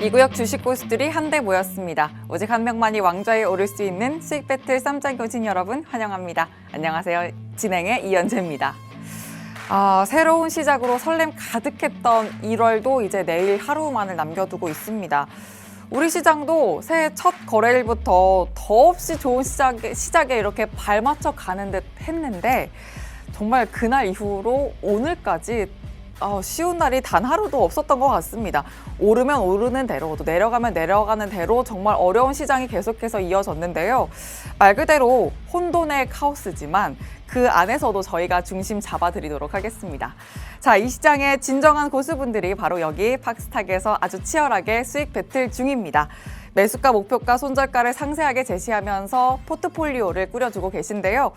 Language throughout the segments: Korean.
2구역 주식 고수들이 한데 모였습니다. 오직 한 명만이 왕좌에 오를 수 있는 수익 배틀 쌈장 교진 여러분 환영합니다. 안녕하세요. 진행의 이연재입니다. 새로운 시작으로 설렘 가득했던 1월도 이제 내일 하루만을 남겨두고 있습니다. 우리 시장도 새해 첫 거래일부터 더없이 좋은 시작에 이렇게 발맞춰 가는 듯 했는데 정말 그날 이후로 오늘까지 쉬운 날이 단 하루도 없었던 것 같습니다. 오르면 오르는 대로, 또 내려가면 내려가는 대로 정말 어려운 시장이 계속해서 이어졌는데요. 말 그대로 혼돈의 카오스지만 그 안에서도 저희가 중심 잡아드리도록 하겠습니다. 자, 이 시장의 진정한 고수분들이 바로 여기 팍스탁에서 아주 치열하게 수익 배틀 중입니다. 매수가, 목표가, 손절가를 상세하게 제시하면서 포트폴리오를 꾸려주고 계신데요.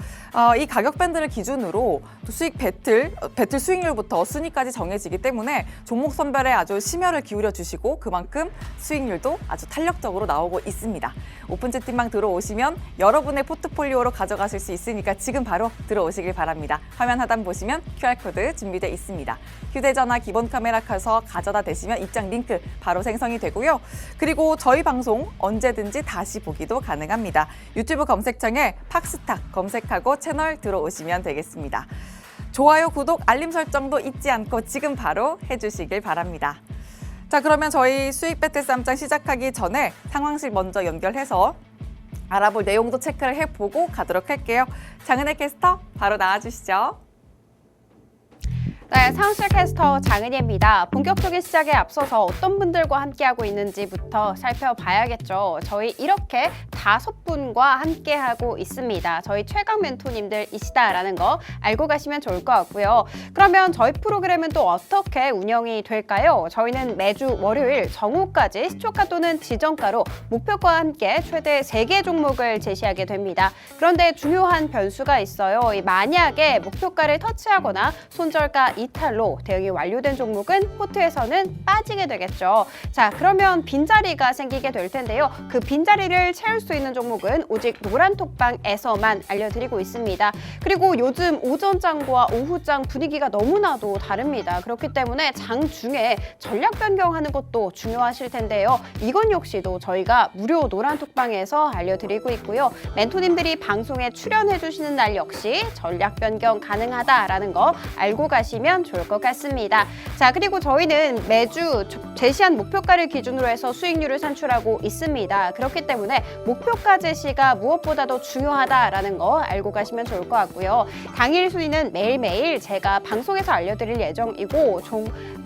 이 가격 밴드를 기준으로 또 수익 배틀 수익률부터 순위까지 정해지기 때문에 종목 선별에 아주 심혈을 기울여 주시고 그만큼 수익률도 아주 탄력적으로 나오고 있습니다. 오픈 채팅방 들어오시면 여러분의 포트폴리오로 가져가실 수 있으니까 지금 바로 들어오시길 바랍니다. 화면 하단 보시면 QR코드 준비되어 있습니다. 휴대전화 기본 카메라 켜서 가져다 대시면 입장 링크 바로 생성이 되고요. 그리고 저희 방송 언제든지 다시 보기도 가능합니다. 유튜브 검색창에 팍스탁 검색하고 채널 들어오시면 되겠습니다. 좋아요, 구독, 알림 설정도 잊지 않고 지금 바로 해주시길 바랍니다. 자, 그러면 저희 수익 배틀 쌈장 시작하기 전에 상황실 먼저 연결해서 알아볼 내용도 체크를 해보고 가도록 할게요. 장은혜 캐스터 바로 나와주시죠. 네, 상실 캐스터 장은희입니다. 본격적인 시작에 앞서서 어떤 분들과 함께하고 있는지부터 살펴봐야겠죠. 저희 이렇게 5분과 함께하고 있습니다. 저희 최강 멘토님들이시다라는 거 알고 가시면 좋을 것 같고요. 그러면 저희 프로그램은 또 어떻게 운영이 될까요? 저희는 매주 월요일 정오까지 시초가 또는 지정가로 목표가와 함께 최대 3개 종목을 제시하게 됩니다. 그런데 중요한 변수가 있어요. 만약에 목표가를 터치하거나 손절가 이탈로 대응이 완료된 종목은 포트에서는 빠지게 되겠죠. 자, 그러면 빈자리가 생기게 될 텐데요. 그 빈자리를 채울 수 있는 종목은 오직 노란톡방에서만 알려드리고 있습니다. 그리고 요즘 오전장과 오후장 분위기가 너무나도 다릅니다. 그렇기 때문에 장 중에 전략 변경하는 것도 중요하실 텐데요. 이건 역시도 저희가 무료 노란톡방에서 알려드리고 있고요. 멘토님들이 방송에 출연해 주시는 날 역시 전략 변경 가능하다라는 거 알고 가시면 좋을 것 같습니다. 자, 그리고 저희는 매주 제시한 목표가를 기준으로 해서 수익률을 산출하고 있습니다. 그렇기 때문에 목표가 제시가 무엇보다도 중요하다라는 거 알고 가시면 좋을 것 같고요. 당일 순위는 매일매일 제가 방송에서 알려드릴 예정이고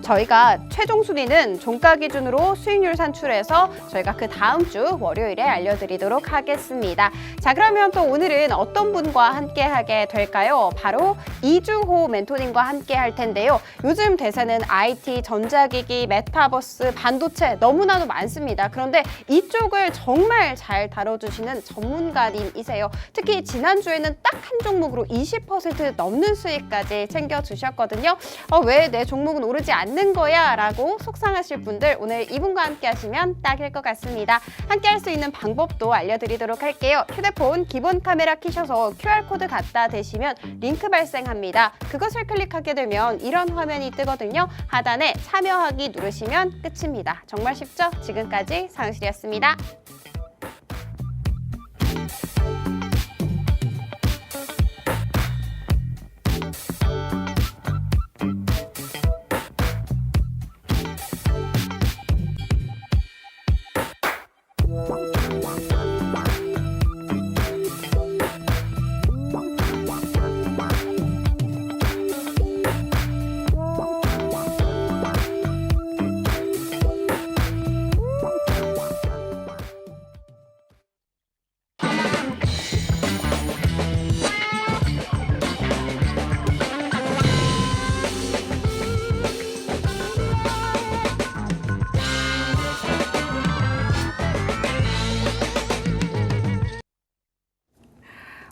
저희가 최종 순위는 종가 기준으로 수익률 산출해서 저희가 그 다음 주 월요일에 알려드리도록 하겠습니다. 자, 그러면 또 오늘은 어떤 분과 함께 하게 될까요? 바로 이주호 멘토님과 함께 할 텐데요. 요즘 대세는 IT, 전자기기, 메타버스, 반도체 너무나도 많습니다. 그런데 이쪽을 정말 잘 다뤄주시는 전문가님이세요. 특히 지난주에는 딱 한 종목으로 20% 넘는 수익까지 챙겨주셨거든요. 왜 내 종목은 오르지 않는 거야? 라고 속상하실 분들 오늘 이분과 함께 하시면 딱일 것 같습니다. 함께 할 수 있는 방법도 알려드리도록 할게요. 휴대폰 기본 카메라 켜셔서 QR코드 갖다 대시면 링크 발생합니다. 그것을 클릭하게 되면 이런 화면이 뜨거든요. 하단에 참여하기 누르시면 끝입니다. 정말 쉽죠? 지금까지 상실이었습니다.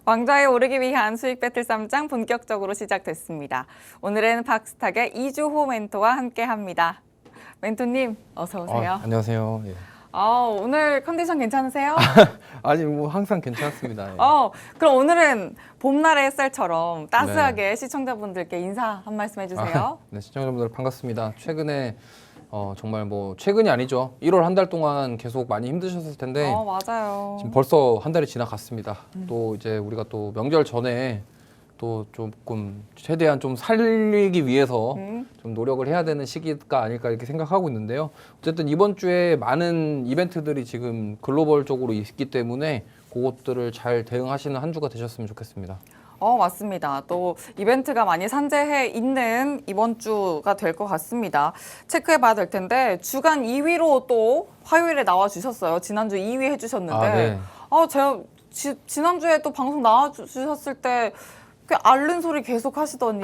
왕좌에 오르기 위한 수익 배틀 쌈장 본격적으로 시작됐습니다. 오늘은 팍스탁의 이주호 멘토와 함께합니다. 멘토님 어서 오세요. 안녕하세요. 예. 오늘 컨디션 괜찮으세요? 아니 뭐 항상 괜찮습니다. 예. 그럼 오늘은 봄날의 햇살처럼 따스하게 시청자분들께 인사 한 말씀 해주세요. 네, 시청자분들 반갑습니다. 최근에 정말 뭐 최근이 아니죠. 1월 한 달 동안 계속 많이 힘드셨을 텐데 맞아요. 지금 벌써 한 달이 지나갔습니다. 또 이제 우리가 또 명절 전에 또 조금 최대한 좀 살리기 위해서 좀 노력을 해야 되는 시기가 아닐까 이렇게 생각하고 있는데요. 어쨌든 이번 주에 많은 이벤트들이 지금 글로벌적으로 있기 때문에 그것들을 잘 대응하시는 한 주가 되셨으면 좋겠습니다. 맞습니다. 또 이벤트가 많이 산재해 있는 이번 주가 될 것 같습니다. 체크해 봐야 될 텐데 주간 2위로 또 화요일에 나와 주셨어요. 지난주 2위 해주셨는데 네. 제가 지난주에 또 방송 나와 주셨을 때 그 앓는 소리 계속 하시더니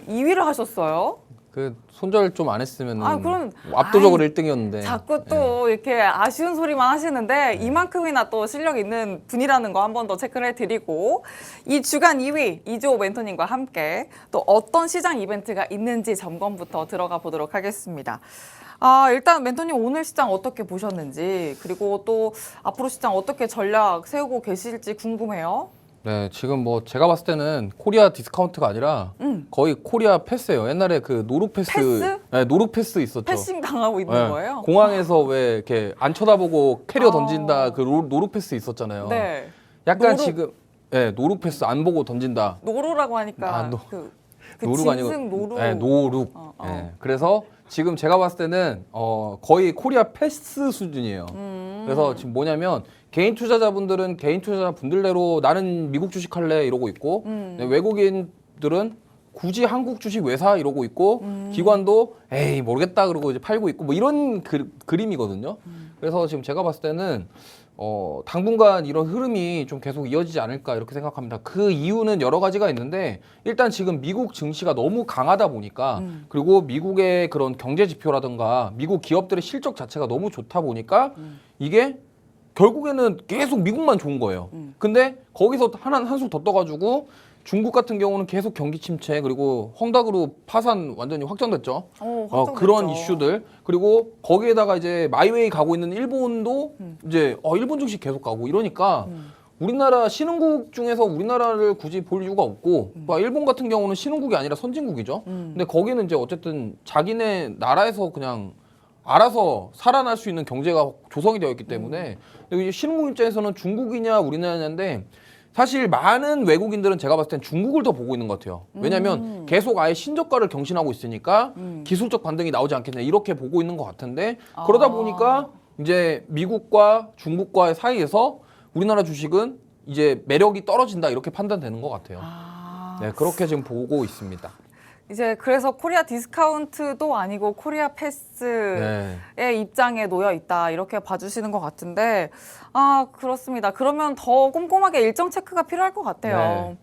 2위를 하셨어요. 그 손절 좀 안 했으면 그럼 압도적으로 1등이었는데 자꾸 또 이렇게 아쉬운 소리만 하시는데 이만큼이나 또 실력 있는 분이라는 거 한 번 더 체크를 해드리고 이 주간 2위 이주호 멘토님과 함께 또 어떤 시장 이벤트가 있는지 점검부터 들어가 보도록 하겠습니다. 일단 멘토님 오늘 시장 어떻게 보셨는지 그리고 또 앞으로 시장 어떻게 전략 세우고 계실지 궁금해요. 네, 지금 뭐 제가 봤을 때는 코리아 디스카운트가 아니라 거의 코리아 패스예요. 옛날에 그 노루패스, 패스? 네, 노루패스 있었죠. 패싱 당하고 있는 네, 거예요? 공항에서 왜 이렇게 안 쳐다보고 캐리어 던진다 그 노루패스 있었잖아요. 네. 약간 노루- 지금 노루패스 안 보고 던진다. 노루라고 하니까 그 노루가 짐승 아니고 노루. 네, 노룩. 네, 그래서 지금 제가 봤을 때는 거의 코리아 패스 수준이에요. 그래서 지금 뭐냐면 개인 투자자분들은 개인 투자자분들대로 나는 미국 주식 할래 이러고 있고 네, 외국인들은 굳이 한국 주식 왜 사 이러고 있고 기관도 에이 모르겠다 그러고 이제 팔고 있고 뭐 이런 그림이거든요. 그래서 지금 제가 봤을 때는 당분간 이런 흐름이 좀 계속 이어지지 않을까 이렇게 생각합니다. 그 이유는 여러 가지가 있는데 일단 지금 미국 증시가 너무 강하다 보니까 그리고 미국의 그런 경제 지표라든가 미국 기업들의 실적 자체가 너무 좋다 보니까 이게 결국에는 계속 미국만 좋은 거예요. 근데 거기서 한술 더 떠가지고 중국 같은 경우는 계속 경기 침체 그리고 헝다그룹 파산 완전히 확정됐죠. 확정됐죠. 그런 이슈들 그리고 거기에다가 이제 마이웨이 가고 있는 일본도 이제 일본 증시 계속 가고 이러니까 우리나라 신흥국 중에서 우리나라를 굳이 볼 이유가 없고 일본 같은 경우는 신흥국이 아니라 선진국이죠. 근데 거기는 이제 어쨌든 자기네 나라에서 그냥 알아서 살아날 수 있는 경제가 조성이 되어 있기 때문에 이제 신흥국 입장에서는 중국이냐 우리나라냐인데 사실 많은 외국인들은 제가 봤을 땐 중국을 더 보고 있는 것 같아요. 왜냐하면 계속 아예 신저가를 경신하고 있으니까 기술적 반등이 나오지 않겠냐 이렇게 보고 있는 것 같은데 그러다 보니까 이제 미국과 중국과의 사이에서 우리나라 주식은 이제 매력이 떨어진다 이렇게 판단되는 것 같아요. 네, 그렇게 지금 보고 있습니다. 이제 그래서 코리아 디스카운트도 아니고 코리아 패스의 입장에 놓여 있다 이렇게 봐주시는 것 같은데 그렇습니다. 그러면 더 꼼꼼하게 일정 체크가 필요할 것 같아요. 네.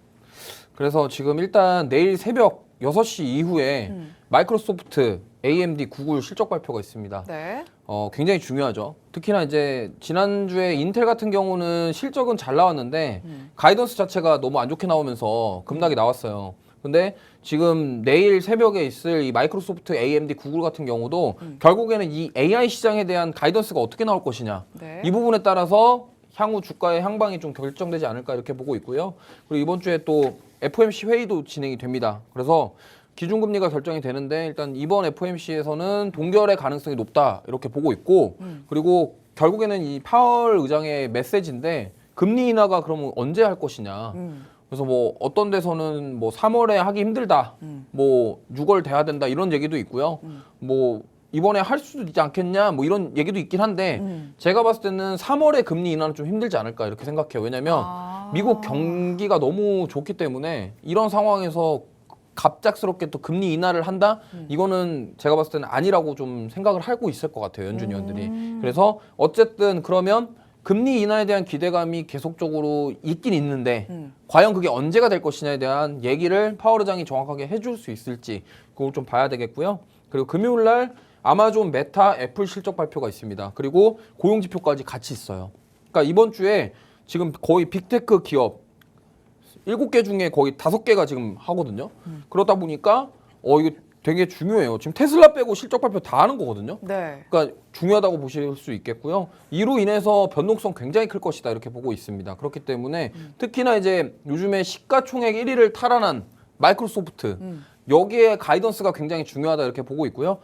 그래서 지금 일단 내일 새벽 6시 이후에 마이크로소프트, AMD, 구글 실적 발표가 있습니다. 네. 굉장히 중요하죠. 특히나 이제 지난주에 인텔 같은 경우는 실적은 잘 나왔는데 가이던스 자체가 너무 안 좋게 나오면서 급락이 나왔어요. 근데 지금 내일 새벽에 있을 이 마이크로소프트, AMD, 구글 같은 경우도 결국에는 이 AI 시장에 대한 가이던스가 어떻게 나올 것이냐. 네. 이 부분에 따라서 향후 주가의 향방이 좀 결정되지 않을까 이렇게 보고 있고요. 그리고 이번 주에 또 FOMC 회의도 진행이 됩니다. 그래서 기준금리가 결정이 되는데 일단 이번 FOMC에서는 동결의 가능성이 높다 이렇게 보고 있고 그리고 결국에는 이 파월 의장의 메시지인데 금리 인하가 그러면 언제 할 것이냐. 그래서 뭐 어떤 데서는 뭐 3월에 하기 힘들다, 뭐 6월 돼야 된다 이런 얘기도 있고요. 뭐 이번에 할 수도 있지 않겠냐, 뭐 이런 얘기도 있긴 한데 제가 봤을 때는 3월에 금리 인하는 좀 힘들지 않을까 이렇게 생각해요. 왜냐하면 미국 경기가 너무 좋기 때문에 이런 상황에서 갑작스럽게 또 금리 인하를 한다? 이거는 제가 봤을 때는 아니라고 좀 생각을 하고 있을 것 같아요. 연준 위원들이. 그래서 어쨌든 그러면 금리 인하에 대한 기대감이 계속적으로 있긴 있는데 과연 그게 언제가 될 것이냐에 대한 얘기를 파월 의장이 정확하게 해줄 수 있을지 그걸 좀 봐야 되겠고요. 그리고 금요일 날 아마존, 메타, 애플 실적 발표가 있습니다. 그리고 고용 지표까지 같이 있어요. 그러니까 이번 주에 지금 거의 빅테크 기업 7개 중에 거의 5개가 지금 하거든요. 그러다 보니까 이거 되게 중요해요. 지금 테슬라 빼고 실적 발표 다 하는 거거든요. 네. 그러니까 중요하다고 보실 수 있겠고요. 이로 인해서 변동성 굉장히 클 것이다 이렇게 보고 있습니다. 그렇기 때문에 특히나 이제 요즘에 시가총액 1위를 탈환한 마이크로소프트 여기에 가이던스가 굉장히 중요하다 이렇게 보고 있고요.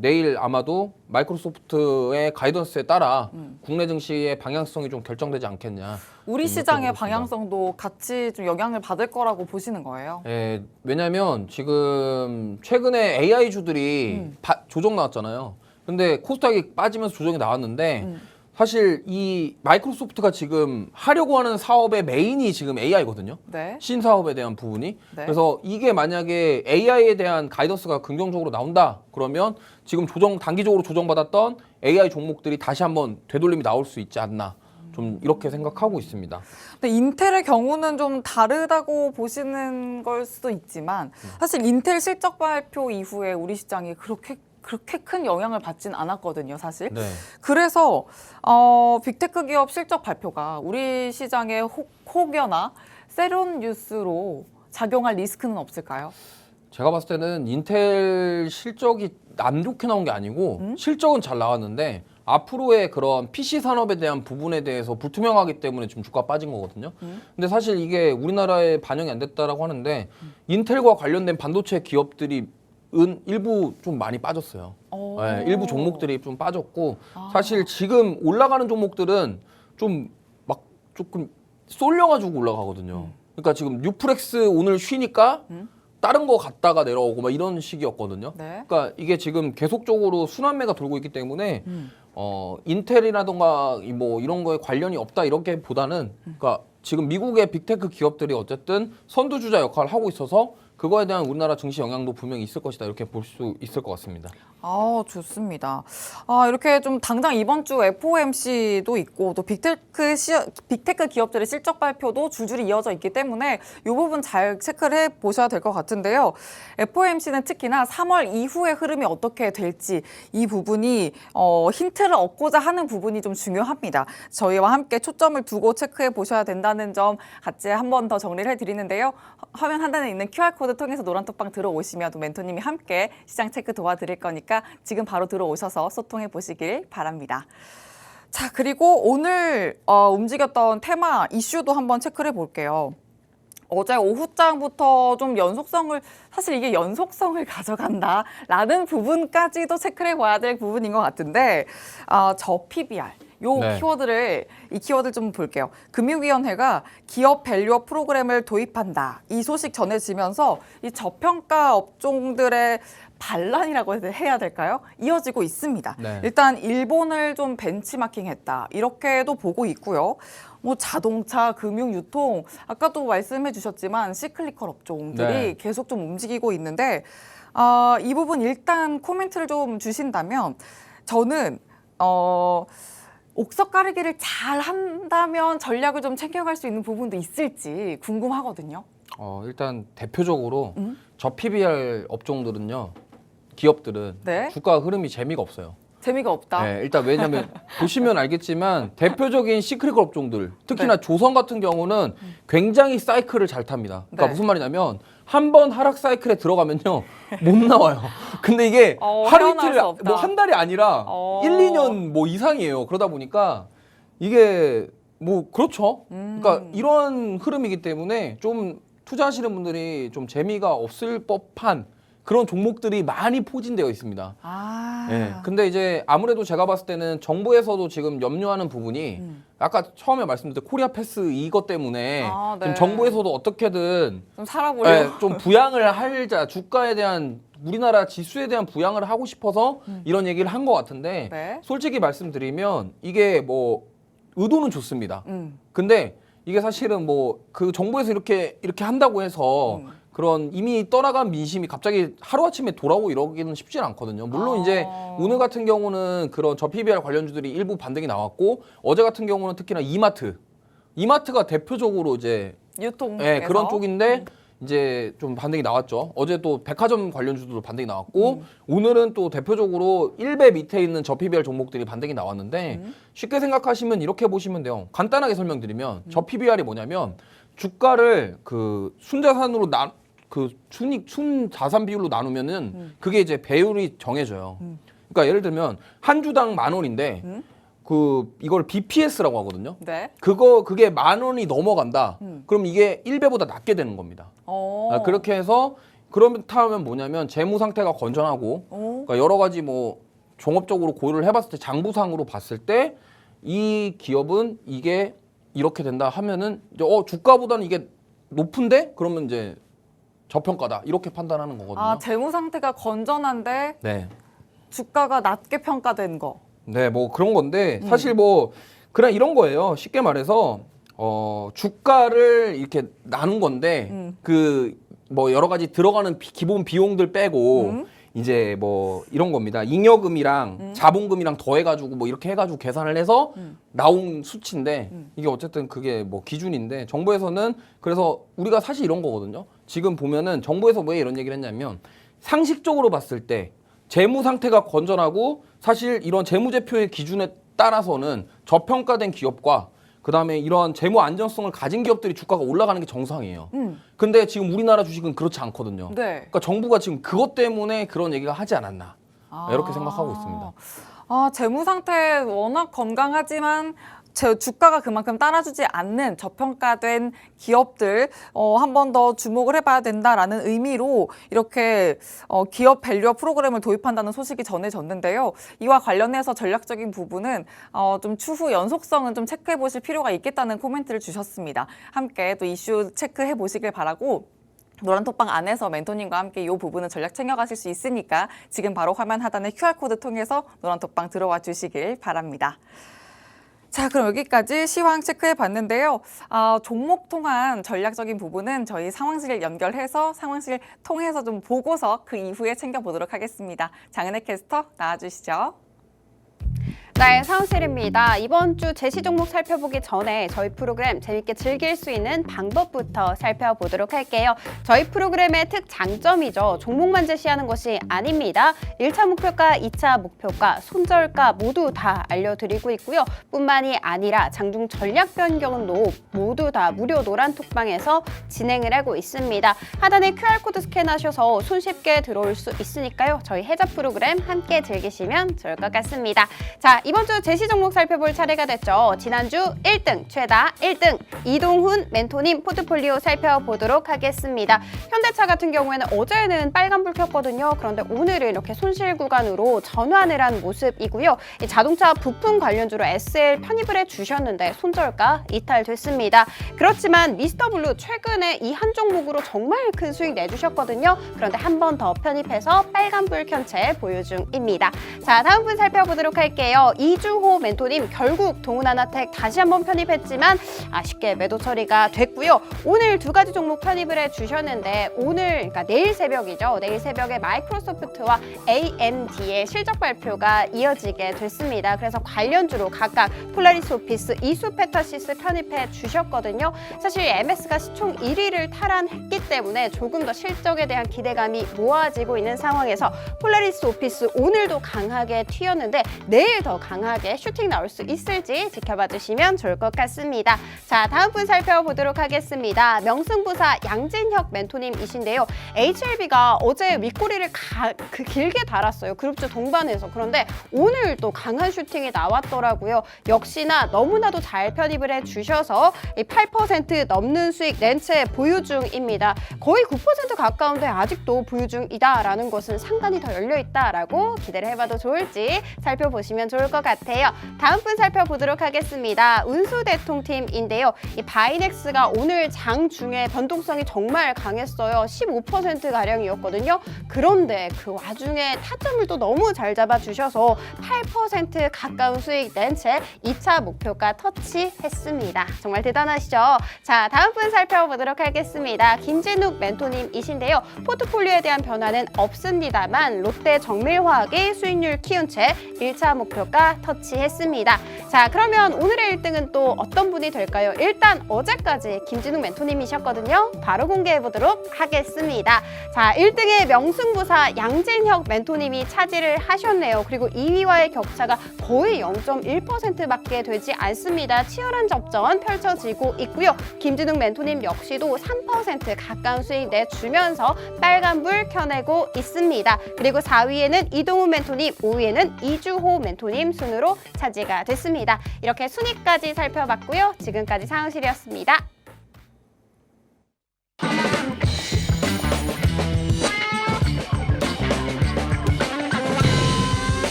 내일 아마도 마이크로소프트의 가이던스에 따라 국내 증시의 방향성이 좀 결정되지 않겠냐. 우리 이렇게 시장의 보고 있습니다. 방향성도 같이 좀 영향을 받을 거라고 보시는 거예요? 예, 왜냐하면 지금 최근에 AI주들이 조정 나왔잖아요. 근데 코스닥이 빠지면서 조정이 나왔는데 사실 이 마이크로소프트가 지금 하려고 하는 사업의 메인이 지금 AI거든요. 네. 신사업에 대한 부분이. 네. 그래서 이게 만약에 AI에 대한 가이던스가 긍정적으로 나온다 그러면 지금 단기적으로 조정받았던 AI 종목들이 다시 한번 되돌림이 나올 수 있지 않나. 좀 이렇게 생각하고 있습니다. 근데 인텔의 경우는 좀 다르다고 보시는 걸 수도 있지만 사실 인텔 실적 발표 이후에 우리 시장이 그렇게 큰 영향을 받진 않았거든요, 사실. 네. 그래서 빅테크 기업 실적 발표가 우리 시장의 혹여나 세론 뉴스로 작용할 리스크는 없을까요? 제가 봤을 때는 인텔 실적이 안 좋게 나온 게 아니고 실적은 잘 나왔는데 앞으로의 그런 PC 산업에 대한 부분에 대해서 불투명하기 때문에 지금 주가 빠진 거거든요. 근데 사실 이게 우리나라에 반영이 안 됐다라고 하는데 인텔과 관련된 반도체 기업들이 일부 좀 많이 빠졌어요. 네, 일부 종목들이 좀 빠졌고 사실 지금 올라가는 종목들은 좀 막 조금 쏠려가지고 올라가거든요. 그러니까 지금 뉴프렉스 오늘 쉬니까 다른 거 갔다가 내려오고 막 이런 식이었거든요. 네. 그러니까 이게 지금 계속적으로 순환매가 돌고 있기 때문에 인텔이라던가 뭐 이런 거에 관련이 없다 이렇게 보다는 그러니까 지금 미국의 빅테크 기업들이 어쨌든 선두주자 역할을 하고 있어서 그거에 대한 우리나라 증시 영향도 분명히 있을 것이다 이렇게 볼 수 있을 것 같습니다. 좋습니다. 이렇게 좀 당장 이번 주 FOMC도 있고 또 빅테크 기업들의 실적 발표도 줄줄이 이어져 있기 때문에 이 부분 잘 체크를 해 보셔야 될 것 같은데요. FOMC는 특히나 3월 이후의 흐름이 어떻게 될지 이 부분이 힌트를 얻고자 하는 부분이 좀 중요합니다. 저희와 함께 초점을 두고 체크해 보셔야 된다는 점 같이 한 번 더 정리를 해드리는데요. 화면 하단에 있는 QR코드 통해서 노란톡방 들어오시면 또 멘토님이 함께 시장 체크 도와드릴 거니까 지금 바로 들어오셔서 소통해 보시길 바랍니다. 자, 그리고 오늘 움직였던 테마 이슈도 한번 체크를 해볼게요. 어제 오후장부터 좀 사실 이게 연속성을 가져간다라는 부분까지도 체크를 해봐야 될 부분인 것 같은데 저 PBR. 네. 이 키워드 좀 볼게요. 금융위원회가 기업 밸류업 프로그램을 도입한다. 이 소식 전해지면서 이 저평가 업종들의 반란이라고 해야 될까요? 이어지고 있습니다. 네. 일단 일본을 좀 벤치마킹했다. 이렇게도 보고 있고요. 뭐 자동차, 금융, 유통 아까도 말씀해 주셨지만 시클리컬 업종들이 네. 계속 좀 움직이고 있는데 이 부분 일단 코멘트를 좀 주신다면 저는 옥석 가르기를 잘 한다면 전략을 좀 챙겨갈 수 있는 부분도 있을지 궁금하거든요. 일단 대표적으로 저 PBR 업종들은요, 기업들은 네. 주가 흐름이 재미가 없어요. 재미가 없다. 네, 일단 왜냐면 보시면 알겠지만 대표적인 시크릿 업종들, 특히나 네. 조선 같은 경우는 굉장히 사이클을 잘 탑니다. 그러니까 네. 무슨 말이냐면 한 번 하락 사이클에 들어가면요 못 나와요. 근데 이게 하루 헤어나올 이틀 수 없다. 뭐 한 달이 아니라 1, 2년 뭐 이상이에요. 그러다 보니까 이게 뭐 그렇죠. 그러니까 이런 흐름이기 때문에 좀 투자하시는 분들이 좀 재미가 없을 법한 그런 종목들이 많이 포진되어 있습니다. 네. 근데 이제 아무래도 제가 봤을 때는 정부에서도 지금 염려하는 부분이 아까 처음에 말씀드렸던 코리아 패스 이것 때문에 네. 지금 정부에서도 어떻게든 좀 살아보려고. 좀 부양을 하자, 주가에 대한 우리나라 지수에 대한 부양을 하고 싶어서 이런 얘기를 한 것 같은데 네. 솔직히 말씀드리면 이게 뭐 의도는 좋습니다. 근데 이게 사실은 뭐 그 정부에서 이렇게 한다고 해서 그런 이미 떠나간 민심이 갑자기 하루아침에 돌아오고 이러기는 쉽지는 않거든요. 물론 이제 오늘 같은 경우는 그런 저 PBR 관련주들이 일부 반등이 나왔고 어제 같은 경우는 특히나 이마트가 대표적으로 이제 유통에서 그런 쪽인데 이제 좀 반등이 나왔죠. 어제 또 백화점 관련주도 반등이 나왔고 오늘은 또 대표적으로 1배 밑에 있는 저 PBR 종목들이 반등이 나왔는데 쉽게 생각하시면 이렇게 보시면 돼요. 간단하게 설명드리면 저 PBR이 뭐냐면 주가를 그 순자산으로 순자산 비율로 나누면은 그게 이제 배율이 정해져요. 그러니까 예를 들면 한 주당 10,000원인데 이걸 BPS라고 하거든요. 네. 그게 10,000원이 넘어간다. 그럼 이게 1배보다 낮게 되는 겁니다. 그렇게 해서 그렇다면 뭐냐면 재무 상태가 건전하고 오. 그러니까 여러 가지 뭐 종합적으로 고려를 해봤을 때 장부상으로 봤을 때 이 기업은 이게 이렇게 된다 하면은 이제 주가보다는 이게 높은데 그러면 이제 저평가다 이렇게 판단하는 거거든요. 아, 재무 상태가 건전한데 네. 주가가 낮게 평가된 거. 네, 뭐 그런 건데 사실 뭐 그냥 이런 거예요. 쉽게 말해서 주가를 이렇게 나눈 건데 그 뭐 여러 가지 들어가는 기본 비용들 빼고 이제 뭐 이런 겁니다. 잉여금이랑 자본금이랑 더해가지고 뭐 이렇게 해가지고 계산을 해서 나온 수치인데 이게 어쨌든 그게 뭐 기준인데 정부에서는 그래서 우리가 사실 이런 거거든요. 지금 보면은 정부에서 왜 이런 얘기를 했냐면 상식적으로 봤을 때 재무 상태가 건전하고 사실 이런 재무제표의 기준에 따라서는 저평가된 기업과 그다음에 이런 재무 안정성을 가진 기업들이 주가가 올라가는 게 정상이에요. 근데 지금 우리나라 주식은 그렇지 않거든요. 네. 그러니까 정부가 지금 그것 때문에 그런 얘기가 하지 않았나 이렇게 생각하고 있습니다. 아, 재무 상태 워낙 건강하지만 주가가 그만큼 따라주지 않는 저평가된 기업들 한 번 더 주목을 해봐야 된다라는 의미로 이렇게 기업 밸류업 프로그램을 도입한다는 소식이 전해졌는데요. 이와 관련해서 전략적인 부분은 좀 추후 연속성은 좀 체크해 보실 필요가 있겠다는 코멘트를 주셨습니다. 함께 또 이슈 체크해 보시길 바라고 노란톡방 안에서 멘토님과 함께 이 부분은 전략 챙겨가실 수 있으니까 지금 바로 화면 하단의 QR코드 통해서 노란톡방 들어와 주시길 바랍니다. 자, 그럼 여기까지 시황 체크해 봤는데요. 종목 통한 전략적인 부분은 저희 상황실 연결해서 상황실 통해서 좀 보고서 그 이후에 챙겨보도록 하겠습니다. 장은혜 캐스터 나와주시죠. 네, 상황실입니다. 이번 주 제시 종목 살펴보기 전에 저희 프로그램 재밌게 즐길 수 있는 방법부터 살펴보도록 할게요. 저희 프로그램의 특장점이죠. 종목만 제시하는 것이 아닙니다. 1차 목표가, 2차 목표가, 손절가 모두 다 알려드리고 있고요. 뿐만이 아니라 장중 전략 변경도 모두 다 무료 노란톡방에서 진행을 하고 있습니다. 하단에 QR코드 스캔하셔서 손쉽게 들어올 수 있으니까요. 저희 해자 프로그램 함께 즐기시면 좋을 것 같습니다. 자, 이번 주 제시 종목 살펴볼 차례가 됐죠. 지난주 1등, 최다 1등 이동훈 멘토님 포트폴리오 살펴보도록 하겠습니다. 현대차 같은 경우에는 어제는 빨간불 켰거든요. 그런데 오늘은 이렇게 손실 구간으로 전환을 한 모습이고요. 이 자동차 부품 관련주로 SL 편입을 해주셨는데 손절가 이탈됐습니다. 그렇지만 미스터블루 최근에 이 한 종목으로 정말 큰 수익 내주셨거든요. 그런데 한 번 더 편입해서 빨간불 켠 채 보유 중입니다. 자, 다음 분 살펴보도록 할게요. 이주호 멘토님 결국 동훈하나텍 다시 한번 편입했지만 아쉽게 매도 처리가 됐고요. 오늘 두 가지 종목 편입을 해주셨는데 오늘 그러니까 내일 새벽이죠. 내일 새벽에 마이크로소프트와 AMD의 실적 발표가 이어지게 됐습니다. 그래서 관련주로 각각 폴라리스 오피스, 이수페타시스 편입해 주셨거든요. 사실 MS가 시총 1위를 탈환했기 때문에 조금 더 실적에 대한 기대감이 모아지고 있는 상황에서 폴라리스 오피스 오늘도 강하게 튀었는데 내일 더 강하게 슈팅 나올 수 있을지 지켜봐 주시면 좋을 것 같습니다. 자, 다음 분 살펴보도록 하겠습니다. 명승부사 양진혁 멘토님이신데요. HLB가 어제 윗꼬리를 길게 달았어요. 그룹주 동반해서. 그런데 오늘 또 강한 슈팅이 나왔더라고요. 역시나 너무나도 잘 편입을 해주셔서 8% 넘는 수익 낸 채 보유 중입니다. 거의 9% 가까운데 아직도 보유 중이다라는 것은 상단이 더 열려있다라고 기대를 해봐도 좋을지 살펴보시면 좋을 것 같아요. 다음 분 살펴보도록 하겠습니다. 운수대통팀인데요. 이 바이넥스가 오늘 장 중에 변동성이 정말 강했어요. 15%가량이었거든요. 그런데 그 와중에 타점을 또 너무 잘 잡아주셔서 8% 가까운 수익 낸 채 2차 목표가 터치했습니다. 정말 대단하시죠? 자, 다음 분 살펴보도록 하겠습니다. 김진욱 멘토님이신데요. 포트폴리오에 대한 변화는 없습니다만 롯데 정밀화학의 수익률 키운 채 1차 목표가 터치했습니다. 자, 그러면 오늘의 1등은 또 어떤 분이 될까요? 일단 어제까지 김진욱 멘토님이셨거든요. 바로 공개해보도록 하겠습니다. 자, 1등의 명승부사 양진혁 멘토님이 차지를 하셨네요. 그리고 2위와의 격차가 거의 0.1%밖에 되지 않습니다. 치열한 접전 펼쳐지고 있고요. 김진욱 멘토님 역시도 3% 가까운 수익 내주면서 빨간불 켜내고 있습니다. 그리고 4위에는 이동훈 멘토님, 5위에는 이주호 멘토님 순으로 차지가 됐습니다. 이렇게 순위까지 살펴봤고요. 지금까지 상황실이었습니다.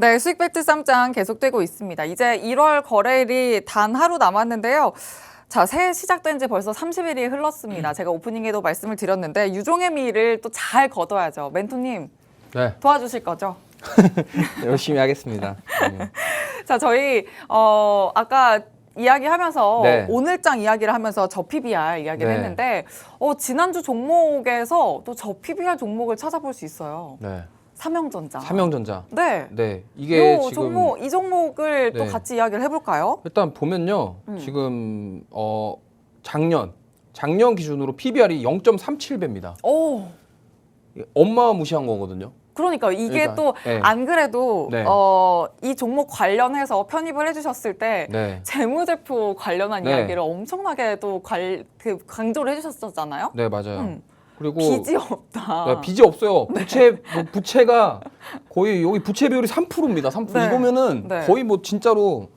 네, 수익 팩트 쌈장 계속되고 있습니다. 이제 1월 거래일이 단 하루 남았는데요. 자, 새해 시작된 지 벌써 30일이 흘렀습니다. 제가 오프닝에도 말씀을 드렸는데 유종의 미를 또 잘 거둬야죠. 멘토님 네, 도와주실 거죠? 열심히 하겠습니다. 네. 자, 저희 아까 이야기하면서 네. 오늘장 이야기를 하면서 저 PBR 이야기를 네. 했는데 지난주 종목에서 또 저 PBR 종목을 찾아볼 수 있어요. 네. 삼형전자. 삼형전자. 네. 네, 이게 요 지금 이 종목을 또 네. 같이 이야기를 해볼까요? 일단 보면요, 지금 작년 기준으로 PBR이 0.37배입니다. 오, 엄마무시한 거거든요. 그러니까 이게 그러니까, 또 네. 안 그래도 네. 이 종목 관련해서 편입을 해주셨을 때 네, 재무제표 관련한 네. 이야기를 엄청나게 또 강조를 해주셨었잖아요. 네 맞아요. 그리고 빚이 없다. 네, 빚이 없어요. 부채가 거의 여기 부채 비율이 3%입니다. 3%. 네. 이거면은 네. 거의 뭐 진짜로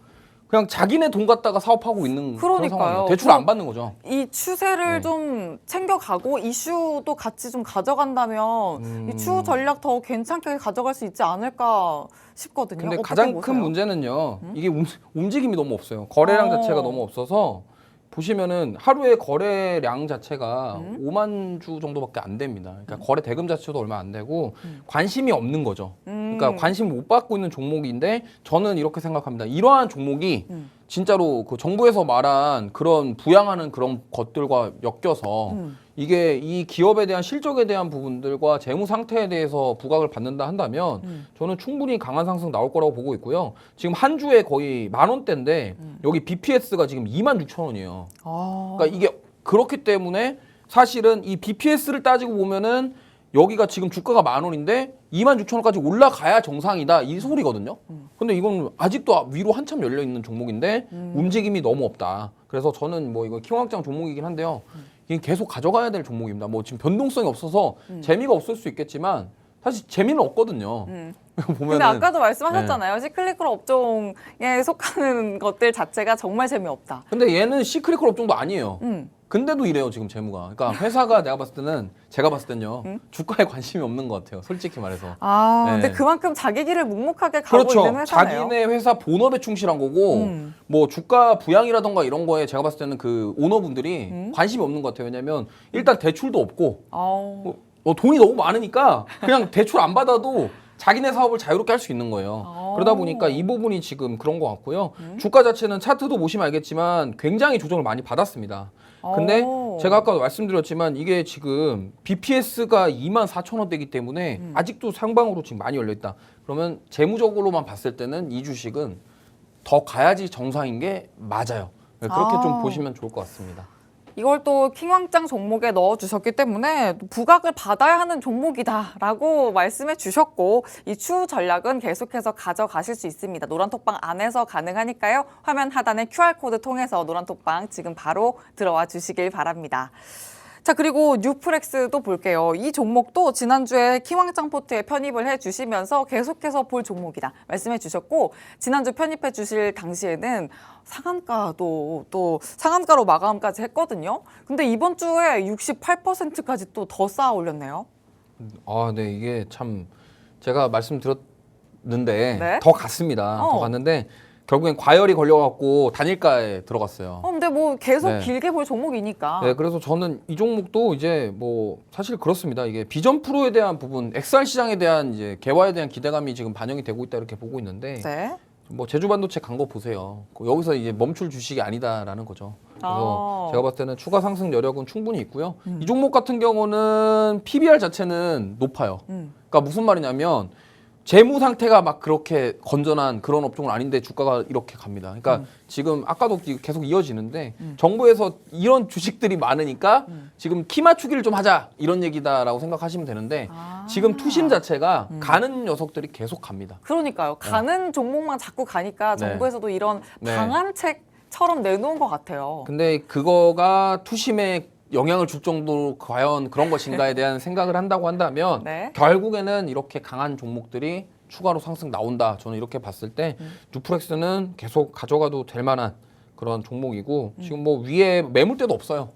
그냥 자기네 돈 갖다가 사업하고 있는 그런 그러니까요. 상황이에요. 대출 안 받는 거죠. 이 추세를 네. 좀 챙겨가고 이슈도 같이 좀 가져간다면 이 추후 전략 더 괜찮게 가져갈 수 있지 않을까 싶거든요. 근데 어떻게 가장 보세요? 큰 문제는요. 이게 움직임이 너무 없어요. 거래량 자체가 너무 없어서 보시면은 하루에 거래량 자체가 5만 주 정도밖에 안 됩니다. 그러니까 거래 대금 자체도 얼마 안 되고 관심이 없는 거죠. 그러니까 관심 못 받고 있는 종목인데 저는 이렇게 생각합니다. 이러한 종목이 진짜로 그 정부에서 말한 그런 부양하는 그런 것들과 엮여서 이게 이 기업에 대한 실적에 대한 부분들과 재무 상태에 대해서 부각을 받는다 한다면 저는 충분히 강한 상승 나올 거라고 보고 있고요. 지금 한 주에 거의 10,000원대인데 여기 BPS가 지금 26,000원이에요. 그러니까 이게 그렇기 때문에 사실은 이 BPS를 따지고 보면은 여기가 지금 주가가 10,000원인데 26,000원까지 올라가야 정상이다 이 소리거든요. 근데 이건 아직도 위로 한참 열려 있는 종목인데 움직임이 너무 없다. 그래서 저는 뭐 이거 키워학장 종목이긴 한데요. 이게 계속 가져가야 될 종목입니다. 뭐 지금 변동성이 없어서 재미가 없을 수 있겠지만 사실 재미는 없거든요. 보면은 근데 아까도 말씀하셨잖아요. 시클리컬 업종에 속하는 것들 자체가 정말 재미없다. 근데 얘는 시크릿컬 업종도 아니에요. 근데도 이래요 지금 재무가. 그러니까 회사가 제가 봤을 때는요 주가에 관심이 없는 것 같아요. 솔직히 말해서. 아, 네. 근데 그만큼 자기 길을 묵묵하게 가고 그렇죠. 있는 회사네요. 자기네 회사 본업에 충실한 거고 뭐 주가 부양이라던가 이런 거에 제가 봤을 때는 그 오너분들이 관심이 없는 것 같아요. 왜냐면 일단 대출도 없고 돈이 너무 많으니까 그냥 대출 안 받아도 자기네 사업을 자유롭게 할 수 있는 거예요. 그러다 보니까 이 부분이 지금 그런 것 같고요. 주가 자체는 차트도 보시면 알겠지만 굉장히 조정을 많이 받았습니다. 근데 제가 아까 말씀드렸지만 이게 지금 BPS가 24,000원대이기 때문에 아직도 상방으로 지금 많이 열려있다. 그러면 재무적으로만 봤을 때는 이 주식은 더 가야지 정상인 게 맞아요. 그렇게 좀 보시면 좋을 것 같습니다. 이걸 또 킹왕짱 종목에 넣어주셨기 때문에 부각을 받아야 하는 종목이다라고 말씀해 주셨고 이 추후 전략은 계속해서 가져가실 수 있습니다. 노란톡방 안에서 가능하니까요. 화면 하단의 QR코드 통해서 노란톡방 지금 바로 들어와 주시길 바랍니다. 자, 그리고 뉴프렉스도 볼게요. 이 종목도 지난주에 킹왕짱 포트에 편입을 해주시면서 계속해서 볼 종목이다 말씀해 주셨고 지난주 편입해 주실 당시에는 상한가도 또 상한가로 마감까지 했거든요. 근데 이번 주에 68%까지 또 더 쌓아 올렸네요. 아, 네, 이게 참 제가 말씀드렸는데 네? 더 갔습니다. 더 갔는데 결국엔 과열이 걸려갖고 단일가에 들어갔어요. 근데 뭐 계속 네. 길게 볼 종목이니까. 네, 그래서 저는 이 종목도 이제 뭐 사실 그렇습니다. 이게 비전 프로에 대한 부분, XR 시장에 대한 이제 개화에 대한 기대감이 지금 반영이 되고 있다 이렇게 보고 있는데 네. 뭐 제주 반도체 간 거 보세요. 여기서 이제 멈출 주식이 아니다라는 거죠. 그래서 제가 봤을 때는 추가 상승 여력은 충분히 있고요. 이 종목 같은 경우는 PBR 자체는 높아요. 그러니까 무슨 말이냐면 재무 상태가 막 그렇게 건전한 그런 업종은 아닌데 주가가 이렇게 갑니다. 그러니까 지금 아까도 계속 이어지는데 정부에서 이런 주식들이 많으니까 지금 키 맞추기를 좀 하자 이런 얘기다라고 생각하시면 되는데 지금 투심 자체가 가는 녀석들이 계속 갑니다. 그러니까요. 가는 종목만 자꾸 가니까 네. 정부에서도 이런 네. 방안책처럼 내놓은 것 같아요. 근데 그거가 투심에 영향을 줄 정도로 과연 그런 것인가에 대한 생각을 한다고 한다면 네. 결국에는 이렇게 강한 종목들이 추가로 상승 나온다. 저는 이렇게 봤을 때 뉴프렉스는 계속 가져가도 될 만한 그런 종목이고 지금 뭐 위에 매물대도 없어요.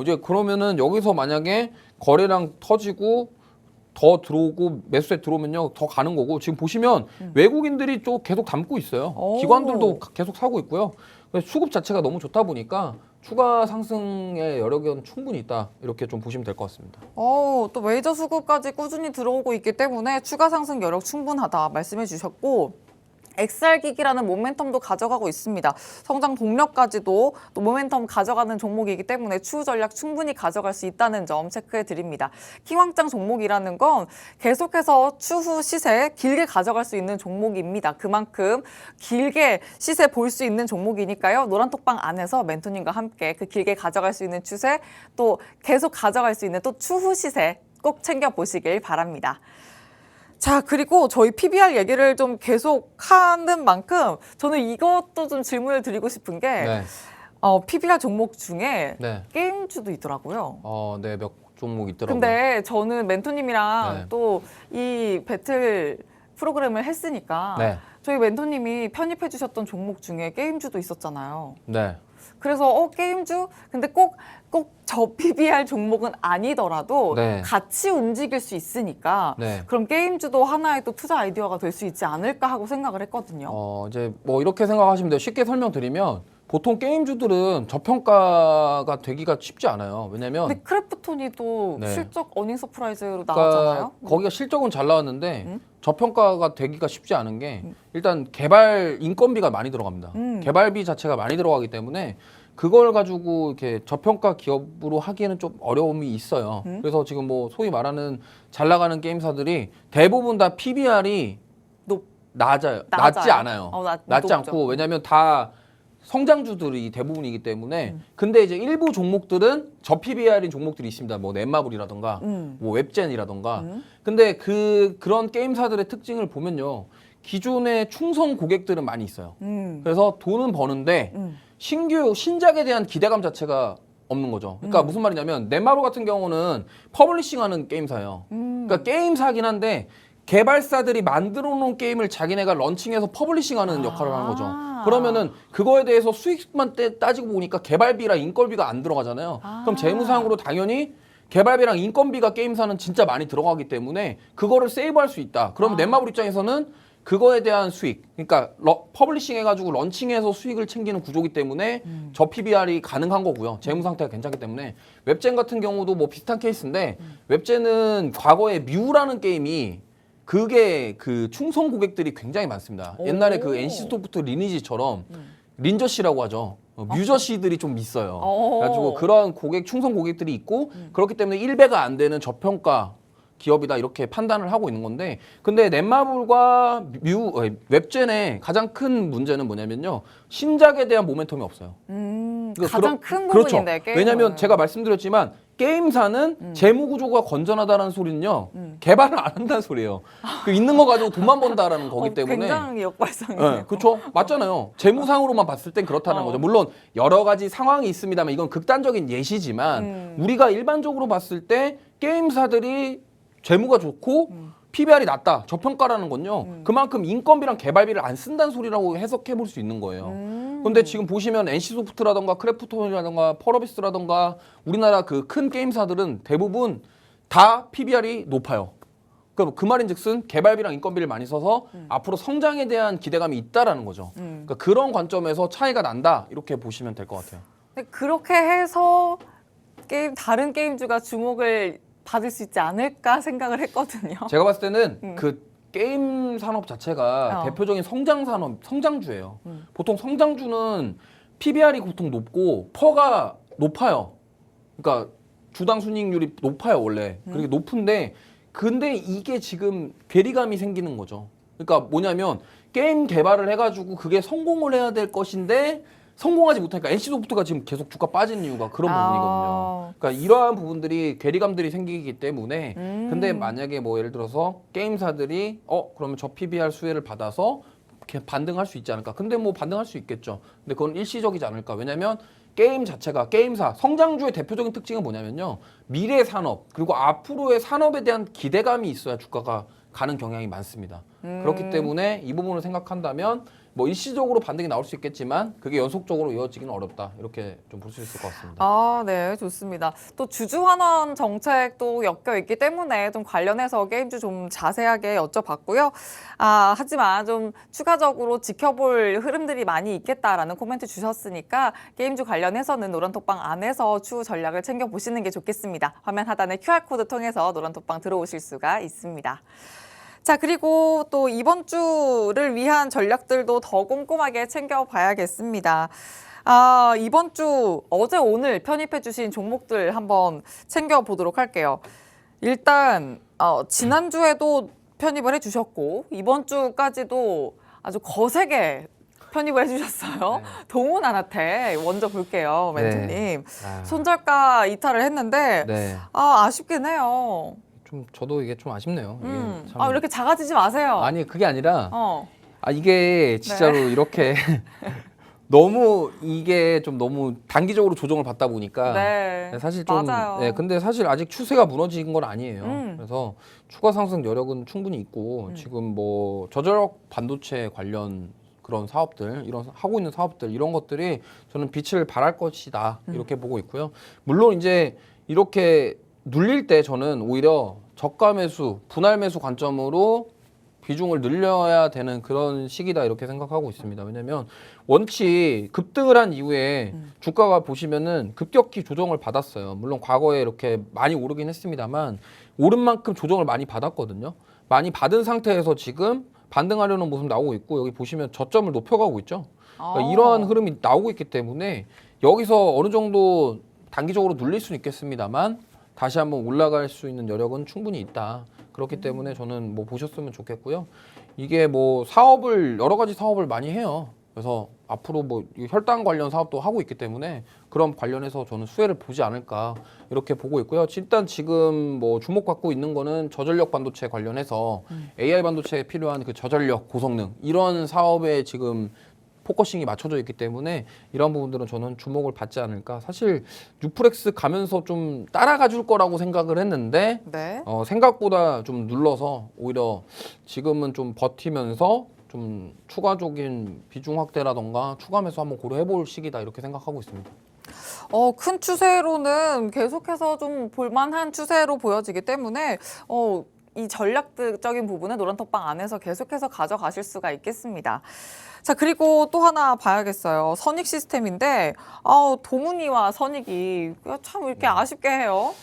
이제 그러면은 여기서 만약에 거래량 터지고 더 들어오고 매수세 들어오면요 더 가는 거고 지금 보시면 외국인들이 또 계속 담고 있어요. 오. 기관들도 계속 사고 있고요. 그래서 수급 자체가 너무 좋다 보니까 추가 상승의 여력은 충분히 있다 이렇게 좀 보시면 될 것 같습니다. 또 메이저 수급까지 꾸준히 들어오고 있기 때문에 추가 상승 여력 충분하다 말씀해 주셨고 XR기기라는 모멘텀도 가져가고 있습니다. 성장 동력까지도 또 모멘텀 가져가는 종목이기 때문에 추후 전략 충분히 가져갈 수 있다는 점 체크해 드립니다. 킹왕짱 종목이라는 건 계속해서 추후 시세 길게 가져갈 수 있는 종목입니다. 그만큼 길게 시세 볼 수 있는 종목이니까요. 노란톡방 안에서 멘토님과 함께 그 길게 가져갈 수 있는 추세 또 계속 가져갈 수 있는 또 추후 시세 꼭 챙겨보시길 바랍니다. 자, 그리고 저희 PBR 얘기를 좀 계속 하는 만큼 저는 이것도 좀 질문을 드리고 싶은 게 네. PBR 종목 중에 네. 게임주도 있더라고요. 네, 몇 종목 있더라고요. 근데 저는 멘토님이랑 네. 또 이 배틀 프로그램을 했으니까 네. 저희 멘토님이 편입해 주셨던 종목 중에 게임주도 있었잖아요. 네. 그래서 게임주? 근데 꼭 저 PBR 종목은 아니더라도 네. 같이 움직일 수 있으니까 네. 그럼 게임주도 하나의 또 투자 아이디어가 될 수 있지 않을까 하고 생각을 했거든요. 이제 뭐 이렇게 생각하시면 돼요. 쉽게 설명드리면 보통 게임주들은 저평가가 되기가 쉽지 않아요. 왜냐면 근데 크래프톤이 네. 실적 어닝 서프라이즈로 나왔잖아요. 거기가 실적은 잘 나왔는데 음? 저평가가 되기가 쉽지 않은 게 일단 개발 인건비가 많이 들어갑니다. 개발비 자체가 많이 들어가기 때문에 그걸 가지고 이렇게 저평가 기업으로 하기에는 좀 어려움이 있어요. 그래서 지금 뭐 소위 말하는 잘 나가는 게임사들이 대부분 다 PBR이 낮지 않아요. 낮지 높죠. 않고 왜냐하면 다 성장주들이 대부분이기 때문에 근데 이제 일부 종목들은 저 PBR인 종목들이 있습니다. 뭐 넷마블이라던가 뭐 웹젠이라던가 근데 그런 게임사들의 특징을 보면요. 기존의 충성 고객들은 많이 있어요. 그래서 돈은 버는데 신작에 대한 기대감 자체가 없는 거죠. 그러니까 무슨 말이냐면 넷마블 같은 경우는 퍼블리싱하는 게임사예요. 그러니까 게임사긴 한데 개발사들이 만들어 놓은 게임을 자기네가 런칭해서 퍼블리싱하는 역할을 하는 거죠. 그러면은 그거에 대해서 수익만 따지고 보니까 개발비랑 인건비가 안 들어가잖아요. 그럼 재무상으로 당연히 개발비랑 인건비가 게임사는 진짜 많이 들어가기 때문에 그거를 세이브할 수 있다. 그러면 넷마블 입장에서는 그거에 대한 수익, 그러니까 퍼블리싱 해가지고 런칭해서 수익을 챙기는 구조기 때문에 저 PBR이 가능한 거고요. 재무 상태가 괜찮기 때문에 웹젠 같은 경우도 뭐 비슷한 케이스인데 웹젠은 과거에 뮤라는 게임이 그게 그 충성 고객들이 굉장히 많습니다. 옛날에 그 NC소프트 리니지처럼 린저씨라고 하죠. 뮤저씨들이 좀 있어요. 그래가지고 그런 충성 고객들이 있고 그렇기 때문에 1배가 안 되는 저평가 기업이다 이렇게 판단을 하고 있는 건데 근데 넷마블과 웹젠의 가장 큰 문제는 뭐냐면요. 신작에 대한 모멘텀이 없어요. 가장 큰 그렇죠. 부분인데 게임은. 왜냐하면 제가 말씀드렸지만 게임사는 재무 구조가 건전하다는 소리는요. 개발을 안 한다는 소리예요. 그 있는 거 가지고 돈만 번다라는 거기 때문에 굉장히 역발상이네요. 네, 그렇죠. 맞잖아요. 재무상으로만 봤을 땐 그렇다는 거죠. 물론 여러 가지 상황이 있습니다만 이건 극단적인 예시지만 우리가 일반적으로 봤을 때 게임사들이 재무가 좋고 PBR이 낮다. 저평가라는 건요. 그만큼 인건비랑 개발비를 안 쓴다는 소리라고 해석해 볼 수 있는 거예요. 근데 지금 보시면 NC소프트라던가 크래프톤이라던가 펄어비스라던가 우리나라 그 큰 게임사들은 대부분 다 PBR이 높아요. 그 말인즉슨 개발비랑 인건비를 많이 써서 앞으로 성장에 대한 기대감이 있다라는 거죠. 그러니까 그런 관점에서 차이가 난다 이렇게 보시면 될 것 같아요. 근데 그렇게 해서 다른 게임주가 주목을 받을 수 있지 않을까 생각을 했거든요. 제가 봤을 때는 그 게임 산업 자체가 대표적인 성장 산업, 성장주예요. 보통 성장주는 PBR이 보통 높고 퍼가 높아요. 그러니까 주당 순이익률이 높아요 원래. 그렇게 높은데 근데 이게 지금 괴리감이 생기는 거죠. 그러니까 뭐냐면 게임 개발을 해가지고 그게 성공을 해야 될 것인데 성공하지 못하니까 NC소프트가 지금 계속 주가 빠진 이유가 그런 부분이거든요. 그러니까 이러한 부분들이 괴리감들이 생기기 때문에 근데 만약에 뭐 예를 들어서 게임사들이 그러면 저 PBR 수혜를 받아서 반등할 수 있지 않을까? 근데 뭐 반등할 수 있겠죠. 근데 그건 일시적이지 않을까? 왜냐면 게임 자체가 게임사 성장주의 대표적인 특징은 뭐냐면요. 미래 산업 그리고 앞으로의 산업에 대한 기대감이 있어야 주가가 가는 경향이 많습니다. 그렇기 때문에 이 부분을 생각한다면 뭐 일시적으로 반등이 나올 수 있겠지만 그게 연속적으로 이어지기는 어렵다. 이렇게 좀 볼 수 있을 것 같습니다. 아, 네, 좋습니다. 또 주주 환원 정책도 엮여 있기 때문에 좀 관련해서 게임주 좀 자세하게 여쭤봤고요. 하지만 좀 추가적으로 지켜볼 흐름들이 많이 있겠다라는 코멘트 주셨으니까 게임주 관련해서는 노란톡방 안에서 추후 전략을 챙겨보시는 게 좋겠습니다. 화면 하단에 QR코드 통해서 노란톡방 들어오실 수가 있습니다. 자, 그리고 또 이번 주를 위한 전략들도 더 꼼꼼하게 챙겨봐야겠습니다. 이번 주 어제 오늘 편입해 주신 종목들 한번 챙겨보도록 할게요. 일단 지난주에도 편입을 해주셨고 이번 주까지도 아주 거세게 편입을 해주셨어요. 네. 동훈 아나테 먼저 볼게요, 멘토님. 네. 손절가 이탈을 했는데 네. 아쉽긴 해요. 좀 저도 이게 좀 아쉽네요. 이게 참- 이렇게 작아지지 마세요. 아니 그게 아니라 어. 이게 진짜로 이렇게 너무 이게 좀 너무 단기적으로 조정을 받다 보니까 네. 사실 좀 맞아요. 네, 근데 사실 아직 추세가 무너진 건 아니에요. 음. 그래서 추가 상승 여력은 충분히 있고 지금 뭐 저전력 반도체 관련 그런 사업들 이런 하고 있는 사업들 이런 것들이 저는 빛을 발할 것이다 이렇게 보고 있고요. 물론 이제 이렇게 눌릴 때 저는 오히려 저가 매수, 분할 매수 관점으로 비중을 늘려야 되는 그런 시기다 이렇게 생각하고 있습니다. 왜냐하면 원치 급등을 한 이후에 주가가 보시면은 급격히 조정을 받았어요. 물론 과거에 이렇게 많이 오르긴 했습니다만 오른 만큼 조정을 많이 받았거든요. 많이 받은 상태에서 지금 반등하려는 모습 나오고 있고 여기 보시면 저점을 높여가고 있죠. 그러니까 이러한 흐름이 나오고 있기 때문에 여기서 어느 정도 단기적으로 눌릴 수는 있겠습니다만 다시 한번 올라갈 수 있는 여력은 충분히 있다. 그렇기 때문에 저는 뭐 보셨으면 좋겠고요. 이게 뭐 사업을 여러 가지 사업을 많이 해요. 그래서 앞으로 뭐 혈당 관련 사업도 하고 있기 때문에 그런 관련해서 저는 수혜를 보지 않을까 이렇게 보고 있고요. 일단 지금 뭐 주목받고 있는 거는 저전력 반도체 관련해서 AI 반도체에 필요한 그 저전력 고성능 이런 사업에 지금 포커싱이 맞춰져 있기 때문에 이런 부분들은 저는 주목을 받지 않을까. 사실 뉴프렉스 가면서 좀 따라가 줄 거라고 생각을 했는데 네. 생각보다 좀 눌러서 오히려 지금은 좀 버티면서 좀 추가적인 비중 확대라던가 추가 매수 한번 고려해 볼 시기다 이렇게 생각하고 있습니다. 큰 추세로는 계속해서 좀 볼만한 추세로 보여지기 때문에 이 전략적인 부분은 노란톡방 안에서 계속해서 가져가실 수가 있겠습니다. 자, 그리고 또 하나 봐야겠어요. 선익 시스템인데 동훈이와 선익이 참 이렇게 아쉽게 해요.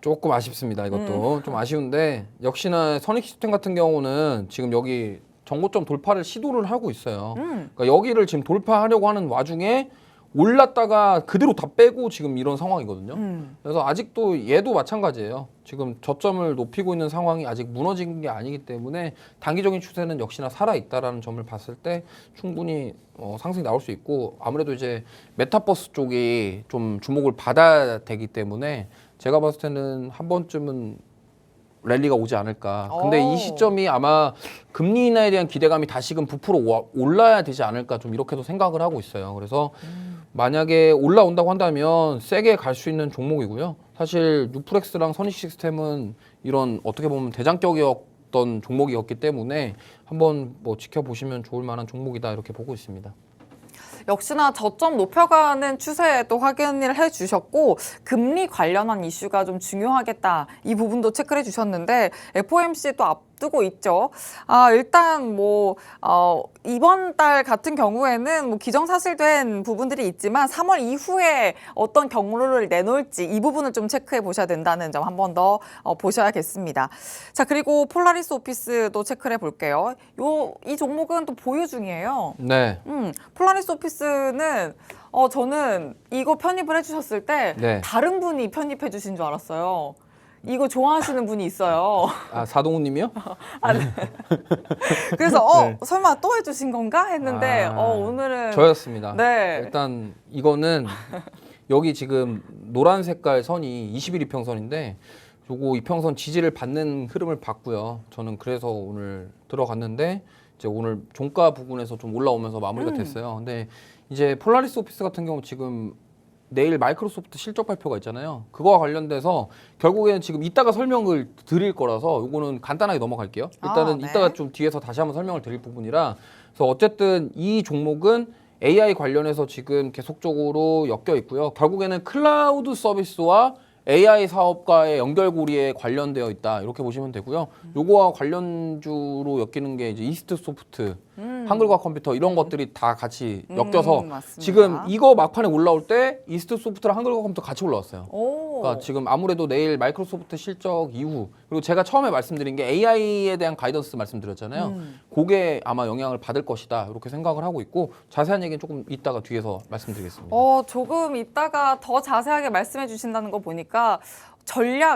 조금 아쉽습니다. 이것도 좀 아쉬운데 역시나 선익 시스템 같은 경우는 지금 여기 정고점 돌파를 시도를 하고 있어요. 그러니까 여기를 지금 돌파하려고 하는 와중에 올랐다가 그대로 다 빼고 지금 이런 상황이거든요. 그래서 아직도 얘도 마찬가지예요. 지금 저점을 높이고 있는 상황이 아직 무너진 게 아니기 때문에 단기적인 추세는 역시나 살아있다라는 점을 봤을 때 충분히 상승이 나올 수 있고 아무래도 이제 메타버스 쪽이 좀 주목을 받아야 되기 때문에 제가 봤을 때는 한 번쯤은 랠리가 오지 않을까. 근데 이 시점이 아마 금리 인하에 대한 기대감이 다시금 부풀어 올라야 되지 않을까 좀 이렇게도 생각을 하고 있어요. 그래서 만약에 올라온다고 한다면 세게 갈 수 있는 종목이고요. 사실 뉴프렉스랑 선익 시스템은 이런 어떻게 보면 대장격이었던 종목이었기 때문에 한번 뭐 지켜보시면 좋을 만한 종목이다 이렇게 보고 있습니다. 역시나 저점 높여가는 추세도 확인을 해주셨고 금리 관련한 이슈가 좀 중요하겠다 이 부분도 체크를 해주셨는데 FOMC 또 앞두고 있죠. 일단 뭐 이번 달 같은 경우에는 뭐 기정사실된 부분들이 있지만 3월 이후에 어떤 경로를 내놓을지 이 부분을 좀 체크해 보셔야 된다는 점 한 번 더 보셔야겠습니다. 자, 그리고 폴라리스 오피스도 체크를 해볼게요. 이 종목은 또 보유 중이에요. 네. 폴라리스 오피스는 저는 이거 편입을 해주셨을 때 네. 다른 분이 편입해 주신 줄 알았어요. 이거 좋아하시는 분이 있어요. 사동훈 님이요? 그래서 네. 설마 또 해주신 건가 했는데 오늘은 저였습니다. 네. 일단 이거는 여기 지금 노란 색깔 선이 21 이평선인데 요거 이평선 지지를 받는 흐름을 봤고요. 저는 그래서 오늘 들어갔는데 이제 오늘 종가 부분에서 좀 올라오면서 마무리가 됐어요. 근데 이제 폴라리스 오피스 같은 경우 지금 내일 마이크로소프트 실적 발표가 있잖아요. 그거와 관련돼서 결국에는 지금 이따가 설명을 드릴 거라서 요거는 간단하게 넘어갈게요. 일단은 네. 이따가 좀 뒤에서 다시 한번 설명을 드릴 부분이라 그래서 어쨌든 이 종목은 AI 관련해서 지금 계속적으로 엮여 있고요. 결국에는 클라우드 서비스와 AI 사업과의 연결고리에 관련되어 있다. 이렇게 보시면 되고요. 요거와 관련주로 엮이는 게 이제 이스트 소프트, 한글과 컴퓨터 이런 것들이 다 같이 엮여서 맞습니다. 지금 이거 막판에 올라올 때 이스트 소프트랑 한글과 컴퓨터 같이 올라왔어요. 오. 그러니까 지금 아무래도 내일 마이크로소프트 실적 이후 그리고 제가 처음에 말씀드린 게 AI에 대한 가이던스 말씀드렸잖아요. 그게 아마 영향을 받을 것이다 이렇게 생각을 하고 있고 자세한 얘기는 조금 이따가 뒤에서 말씀드리겠습니다. 조금 이따가 더 자세하게 말씀해 주신다는 거 보니까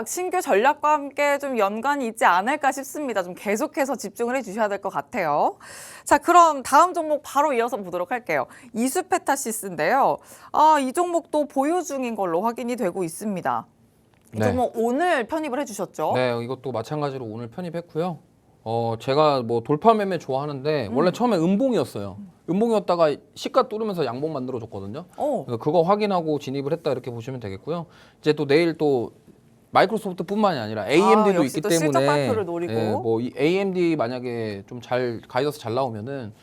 신규 전략과 함께 좀 연관이 있지 않을까 싶습니다. 좀 계속해서 집중을 해 주셔야 될 것 같아요. 자, 그럼 다음 종목 바로 이어서 보도록 할게요. 이수페타시스인데요. 이 종목도 보유 중인 걸로 확인이 되고 있습니다. 이 네. 종목 오늘 편입을 해 주셨죠? 네, 이것도 마찬가지로 오늘 편입했고요. 제가 뭐 돌파 매매 좋아하는데 원래 처음에 음봉이었어요. 음봉이었다가 시가 뚫으면서 양봉 만들어줬거든요. 그래서 그거 확인하고 진입을 했다 이렇게 보시면 되겠고요. 이제 또 내일 또 마이크로소프트뿐만이 아니라 AMD도 역시 있기 또 실적 때문에 발표를 노리고. 뭐이 AMD 만약에 좀 가이던스 잘 나오면은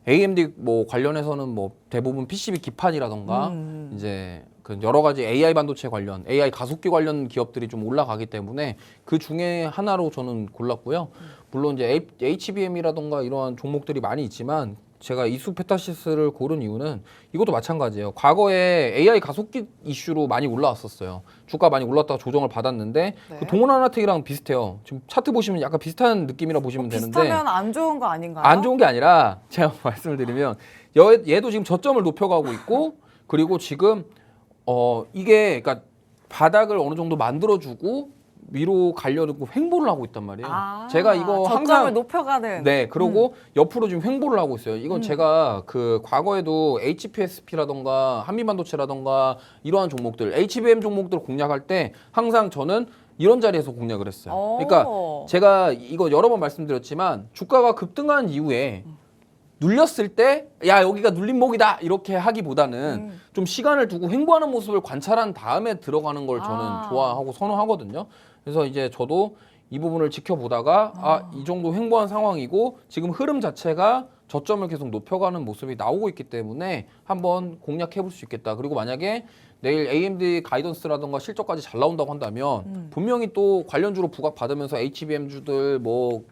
AMD 뭐 관련해서는 뭐 대부분 PCB 기판이라던가 이제 그 여러 가지 AI 반도체 관련, AI 가속기 관련 기업들이 좀 올라가기 때문에 그 중에 하나로 저는 골랐고요. 물론 이제 HBM이라던가 이러한 종목들이 많이 있지만 제가 이수페타시스를 고른 이유는 이것도 마찬가지예요. 과거에 AI 가속기 이슈로 많이 올라왔었어요. 주가 많이 올랐다가 조정을 받았는데 네. 그 동원하나텍이랑 비슷해요. 지금 차트 보시면 약간 비슷한 느낌이라 보시면 되는데 비슷하면 안 좋은 거 아닌가요? 안 좋은 게 아니라 제가 말씀을 드리면 얘도 지금 저점을 높여가고 있고 그리고 지금 이게 그러니까 바닥을 어느 정도 만들어주고 위로 가려고 횡보를 하고 있단 말이에요. 제가 이거 저점을 항상 높여가는. 네, 그러고 옆으로 지금 횡보를 하고 있어요. 이건 제가 그 과거에도 HPSP라던가 한미반도체라던가 이러한 종목들, HBM 종목들 공략할 때 항상 저는 이런 자리에서 공략을 했어요. 그러니까 제가 이거 여러 번 말씀드렸지만 주가가 급등한 이후에 눌렸을 때 야 여기가 눌림목이다 이렇게 하기보다는 좀 시간을 두고 횡보하는 모습을 관찰한 다음에 들어가는 걸 저는 좋아하고 선호하거든요. 그래서 이제 저도 이 부분을 지켜보다가 이 정도 횡보한 상황이고 지금 흐름 자체가 저점을 계속 높여가는 모습이 나오고 있기 때문에 한번 공략해 볼 수 있겠다. 그리고 만약에 내일 AMD 가이던스라던가 실적까지 잘 나온다고 한다면 분명히 또 관련주로 부각받으면서 HBM주들 뭐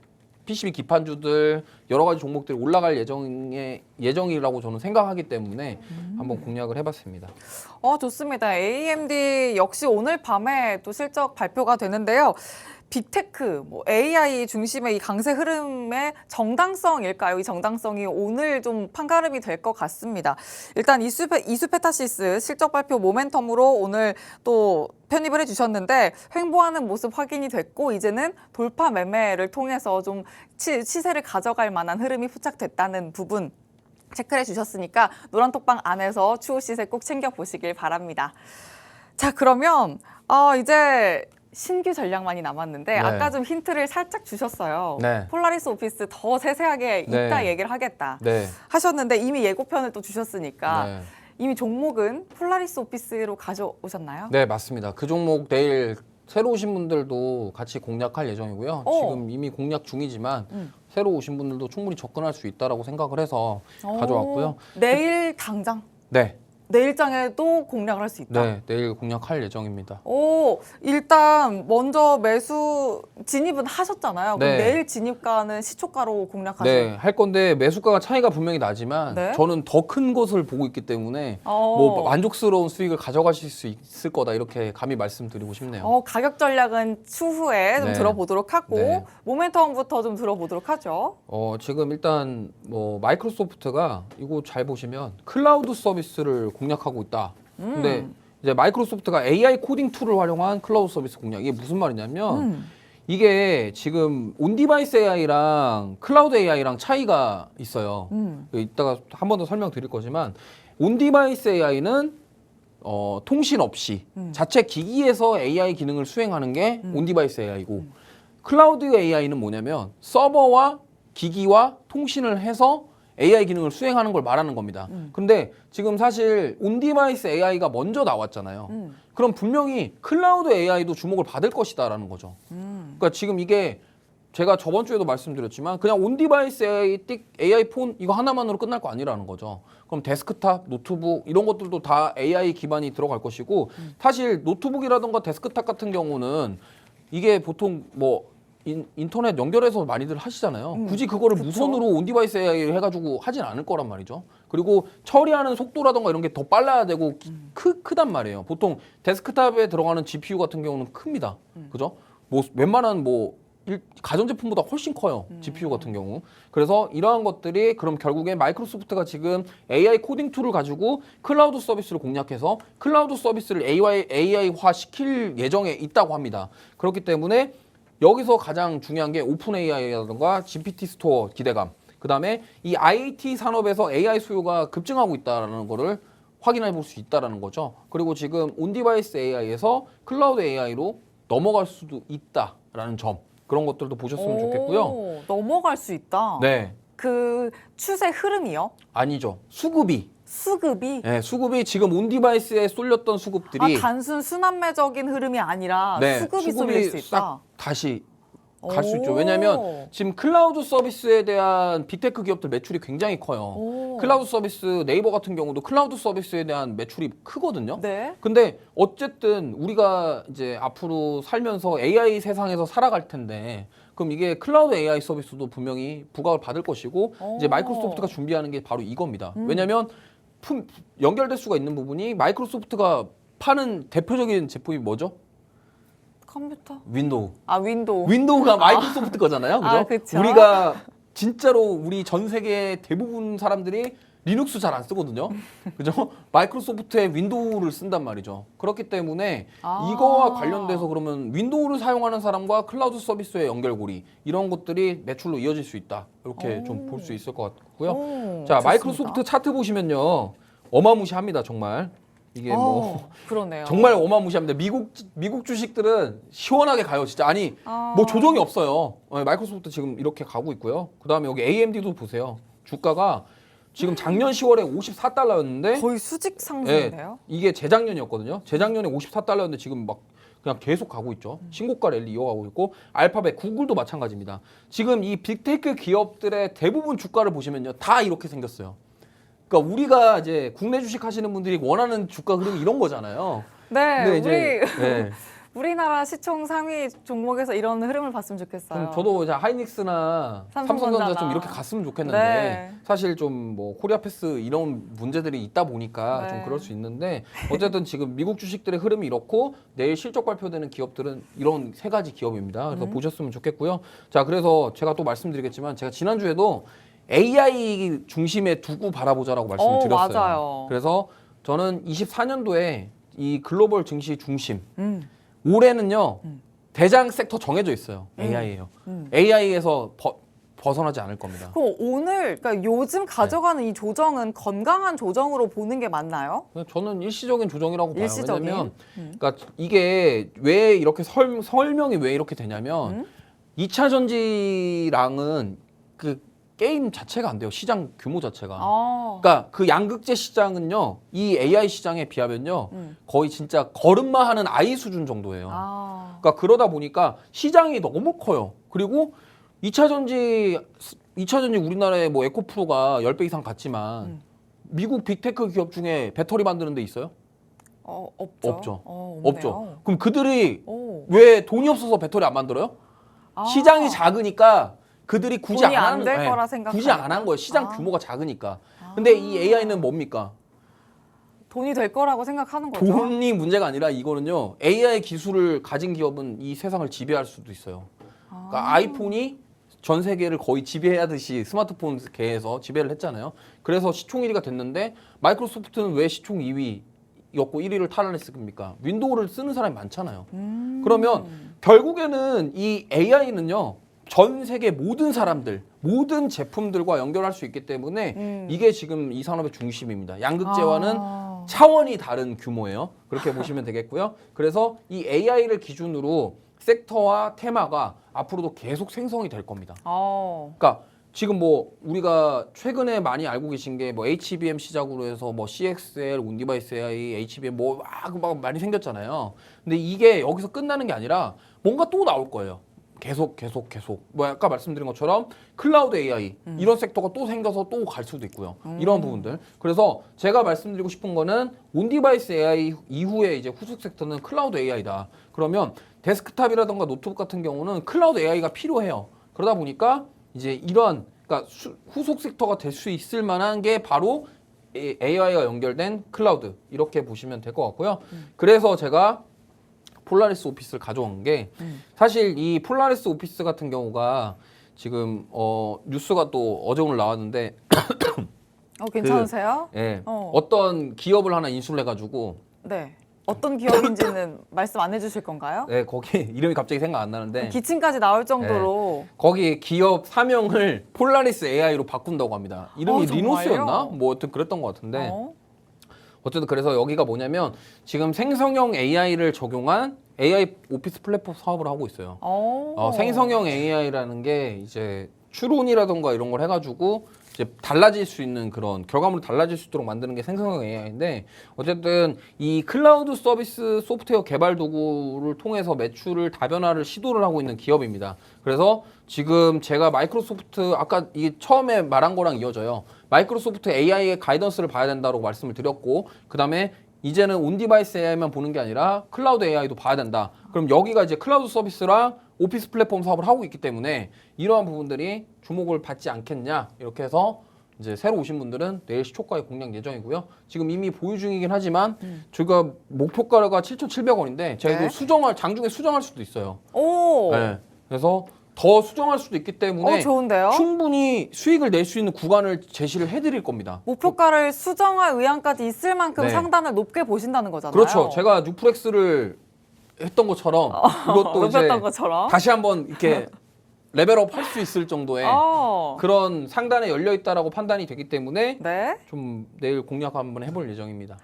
PCB 기판주들 여러 가지 종목들이 올라갈 예정이라고 저는 생각하기 때문에 한번 공략을 해봤습니다. 좋습니다. AMD 역시 오늘 밤에 또 실적 발표가 되는데요. 빅테크, AI 중심의 이 강세 흐름의 정당성일까요? 이 정당성이 오늘 좀 판가름이 될 것 같습니다. 일단 이수페타시스 실적 발표 모멘텀으로 오늘 또 편입을 해주셨는데 횡보하는 모습 확인이 됐고 이제는 돌파 매매를 통해서 좀 시세를 가져갈 만한 흐름이 포착됐다는 부분 체크를 해주셨으니까 노란톡방 안에서 추후 시세 꼭 챙겨보시길 바랍니다. 자, 그러면 이제 신규 전략만이 남았는데 네. 아까 좀 힌트를 살짝 주셨어요. 네. 폴라리스 오피스 더 세세하게 이따 네. 얘기를 하겠다 네. 하셨는데 이미 예고편을 또 주셨으니까 네. 이미 종목은 폴라리스 오피스로 가져오셨나요? 네, 맞습니다. 그 종목 내일 새로 오신 분들도 같이 공략할 예정이고요. 지금 이미 공략 중이지만 새로 오신 분들도 충분히 접근할 수 있다라고 생각을 해서 가져왔고요. 내일 당장? 네. 내일장에도 공략을 할 수 있다? 네, 내일 공략할 예정입니다. 일단 먼저 매수 진입은 하셨잖아요. 그럼 네. 내일 진입가는 시초가로 공략하세요? 네, 할 건데 매수가가 차이가 분명히 나지만 네? 저는 더 큰 것을 보고 있기 때문에 뭐 만족스러운 수익을 가져가실 수 있을 거다 이렇게 감히 말씀드리고 싶네요. 가격 전략은 추후에 좀 네. 들어보도록 하고 네. 모멘텀부터 좀 들어보도록 하죠. 지금 일단 뭐 마이크로소프트가 이거 잘 보시면 클라우드 서비스를 공략하고 있다. 근데 이제 마이크로소프트가 AI 코딩 툴을 활용한 클라우드 서비스 공략. 이게 무슨 말이냐면 이게 지금 온디바이스 AI랑 클라우드 AI랑 차이가 있어요. 이따가 한 번 더 설명드릴 거지만 온디바이스 AI는 통신 없이 자체 기기에서 AI 기능을 수행하는 게 온디바이스 AI고 클라우드 AI는 뭐냐면 서버와 기기와 통신을 해서 AI 기능을 수행하는 걸 말하는 겁니다. 근데 지금 사실 온디바이스 AI가 먼저 나왔잖아요. 그럼 분명히 클라우드 AI도 주목을 받을 것이다라는 거죠. 그러니까 지금 이게 제가 저번 주에도 말씀드렸지만 그냥 온디바이스 AI 폰 이거 하나만으로 끝날 거 아니라는 거죠. 그럼 데스크탑, 노트북 이런 것들도 다 AI 기반이 들어갈 것이고 사실 노트북이라던가 데스크탑 같은 경우는 이게 보통 뭐 인터넷 연결해서 많이들 하시잖아요. 굳이 그거를 그쵸. 무선으로 온디바이스 AI를 해가지고 하진 않을 거란 말이죠. 그리고 처리하는 속도라던가 이런 게 더 빨라야 되고 크단 말이에요. 보통 데스크탑에 들어가는 GPU 같은 경우는 큽니다. 그죠? 뭐 웬만한 뭐 가전제품보다 훨씬 커요. GPU 같은 경우. 그래서 이러한 것들이 그럼 결국에 마이크로소프트가 지금 AI 코딩 툴을 가지고 클라우드 서비스를 공략해서 클라우드 서비스를 AI화 시킬 예정에 있다고 합니다. 그렇기 때문에 여기서 가장 중요한 게 오픈 AI라든가 GPT 스토어 기대감. 그다음에 이 IT 산업에서 AI 수요가 급증하고 있다는 거를 확인해 볼 수 있다는 거죠. 그리고 지금 온디바이스 AI에서 클라우드 AI로 넘어갈 수도 있다라는 점. 그런 것들도 보셨으면 좋겠고요. 넘어갈 수 있다. 네. 그 추세 흐름이요? 아니죠. 수급이. 수급이? 네, 수급이 지금 온디바이스에 쏠렸던 수급들이 단순 순환매적인 흐름이 아니라 네, 수급이 쏠릴 수 있다. 싹 다시 갈 수 있죠. 오. 왜냐하면 지금 클라우드 서비스에 대한 빅테크 기업들 매출이 굉장히 커요. 오. 클라우드 서비스 네이버 같은 경우도 클라우드 서비스에 대한 매출이 크거든요. 네. 근데 어쨌든 우리가 이제 앞으로 살면서 AI 세상에서 살아갈 텐데 그럼 이게 클라우드 AI 서비스도 분명히 부각을 받을 것이고 이제 오. 마이크로소프트가 준비하는 게 바로 이겁니다. 왜냐하면 연결될 수가 있는 부분이 마이크로소프트가 파는 대표적인 제품이 뭐죠? 컴퓨터? 윈도우. 윈도우. 윈도우가 마이크로소프트 거잖아요. 그죠? 그쵸. 우리가 진짜로 우리 전 세계 대부분 사람들이 리눅스 잘 안 쓰거든요. 그죠? 마이크로소프트의 윈도우를 쓴단 말이죠. 그렇기 때문에 이거와 관련돼서 그러면 윈도우를 사용하는 사람과 클라우드 서비스의 연결고리 이런 것들이 매출로 이어질 수 있다. 이렇게 좀 볼 수 있을 것 같고요. 자, 좋습니다. 마이크로소프트 차트 보시면요. 어마무시합니다, 정말. 이게 뭐 그러네요. 정말 어마무시합니다. 미국 주식들은 시원하게 가요, 진짜. 아니 뭐 조정이 없어요. 마이크로소프트 지금 이렇게 가고 있고요. 그다음에 여기 AMD도 보세요. 주가가 지금 작년 10월에 54달러였는데 거의 수직 상승인데요. 이게 재작년이었거든요. 재작년에 54달러였는데 지금 막 그냥 계속 가고 있죠. 신고가 랠리 이어가고 있고 알파벳, 구글도 마찬가지입니다. 지금 이 빅테크 기업들의 대부분 주가를 보시면요. 다 이렇게 생겼어요. 그러니까 우리가 이제 국내 주식 하시는 분들이 원하는 주가 흐름이 이런 거잖아요. 네, 근데 이제 네. 우리나라 시총 상위 종목에서 이런 흐름을 봤으면 좋겠어요. 저도 이제 하이닉스나 삼성전자 좀 이렇게 갔으면 좋겠는데 네. 사실 좀 뭐 코리아패스 이런 문제들이 있다 보니까 네. 좀 그럴 수 있는데 어쨌든 지금 미국 주식들의 흐름이 이렇고 내일 실적 발표되는 기업들은 이런 세 가지 기업입니다. 그래서 보셨으면 좋겠고요. 자, 그래서 제가 또 말씀드리겠지만 제가 지난주에도 AI 중심에 두고 바라보자라고 말씀을 드렸어요. 맞아요. 그래서 저는 24년도에 이 글로벌 증시 중심 올해는요 대장 섹터 정해져 있어요. AI예요. AI에서 벗어나지 않을 겁니다. 그럼 오늘, 그러니까 요즘 가져가는 이 조정은 건강한 조정으로 보는 게 맞나요? 저는 일시적인 조정이라고 봐요. 일시적인? 왜냐면 그러니까 이게 왜 이렇게 설명이 왜 이렇게 되냐면 2차 전지랑은 그 게임 자체가 안 돼요. 시장 규모 자체가. 그러니까 그 양극재 시장은요. 이 AI 시장에 비하면요. 거의 진짜 걸음마 하는 아이 수준 정도예요. 그러니까 그러다 보니까 시장이 너무 커요. 그리고 2차 전지 우리나라의 뭐 에코프로가 10배 이상 갔지만 미국 빅테크 기업 중에 배터리 만드는 데 있어요? 없죠. 없죠. 그럼 그들이 오. 왜 돈이 없어서 배터리 안 만들어요? 시장이 작으니까 그들이 굳이 돈이 안 안 하는 될 네, 거라 굳이 안 한 거예요. 시장 규모가 작으니까. 근데 이 AI는 뭡니까? 돈이 될 거라고 생각하는 거죠. 돈이 문제가 아니라 이거는요. AI 기술을 가진 기업은 이 세상을 지배할 수도 있어요. 그러니까 아이폰이 전 세계를 거의 지배하듯이 스마트폰 계에서 지배를 했잖아요. 그래서 시총 1위가 됐는데 마이크로소프트는 왜 시총 2위였고 1위를 탈환했습니까? 윈도우를 쓰는 사람이 많잖아요. 그러면 결국에는 이 AI는요. 전 세계 모든 사람들, 모든 제품들과 연결할 수 있기 때문에 이게 지금 이 산업의 중심입니다. 양극재와는 차원이 다른 규모예요. 그렇게 보시면 되겠고요. 그래서 이 AI를 기준으로 섹터와 테마가 앞으로도 계속 생성이 될 겁니다. 그러니까 지금 뭐 우리가 최근에 많이 알고 계신 게 뭐 HBM 시작으로 해서 뭐 CXL, 온디바이스 AI, HBM 막 많이 생겼잖아요. 근데 이게 여기서 끝나는 게 아니라 뭔가 또 나올 거예요. 계속 뭐 아까 말씀드린 것처럼 클라우드 AI 이런 섹터가 또 생겨서 또 갈 수도 있고요. 이런 부분들. 그래서 제가 말씀드리고 싶은 거는 온디바이스 AI 이후에 이제 후속 섹터는 클라우드 AI다. 그러면 데스크탑이라던가 노트북 같은 경우는 클라우드 AI가 필요해요. 그러다 보니까 이제 이런 그러니까 후속 섹터가 될 수 있을 만한 게 바로 AI가 연결된 클라우드 이렇게 보시면 될 것 같고요. 그래서 제가 폴라리스 오피스를 가져온 게 사실 이 폴라리스 오피스 같은 경우가 지금 뉴스가 또 어제 오늘 나왔는데 괜찮으세요? 예, 어떤 기업을 하나 인수를 해가지고 네. 어떤 기업인지는 말씀 안 해주실 건가요? 네, 거기 이름이 갑자기 생각 안 나는데 기침까지 나올 정도로. 거기 기업 사명을 폴라리스 AI로 바꾼다고 합니다. 이름이 정말요? 리노스였나? 뭐 어쨌든 그랬던 것 같은데 어쨌든 그래서 여기가 뭐냐면 지금 생성형 AI를 적용한 AI 오피스 플랫폼 사업을 하고 있어요. 생성형 AI라는 게 이제 추론이라던가 이런 걸 해가지고 이제 달라질 수 있는 그런 결과물이 달라질 수 있도록 만드는 게 생성형 AI인데 어쨌든 이 클라우드 서비스 소프트웨어 개발 도구를 통해서 매출을 다변화를 시도를 하고 있는 기업입니다. 그래서 지금 제가 마이크로소프트 아까 이 처음에 말한 거랑 이어져요. 마이크로소프트 AI의 가이던스를 봐야 된다고 말씀을 드렸고 그다음에 이제는 온디바이스 AI만 보는 게 아니라 클라우드 AI도 봐야 된다. 그럼 여기가 이제 클라우드 서비스랑 오피스 플랫폼 사업을 하고 있기 때문에 이러한 부분들이 주목을 받지 않겠냐 이렇게 해서 이제 새로 오신 분들은 내일 시초가에 공략 예정이고요. 지금 이미 보유 중이긴 하지만 저희가 목표가가 7,700원인데 저희도 네. 장중에 수정할 수도 있어요. 오. 네. 그래서 더 수정할 수도 있기 때문에 좋은데요? 충분히 수익을 낼 수 있는 구간을 제시를 해드릴 겁니다. 목표가를 수정할 의향까지 있을 만큼 네. 상단을 높게 보신다는 거잖아요. 그렇죠. 제가 뉴프렉스를 했던 것처럼 이것도 이제 높였던 것처럼. 다시 한번 이렇게 레벨업 할 수 있을 정도의 그런 상단에 열려 있다라고 판단이 되기 때문에 네. 좀 내일 공략 한번 해볼 예정입니다.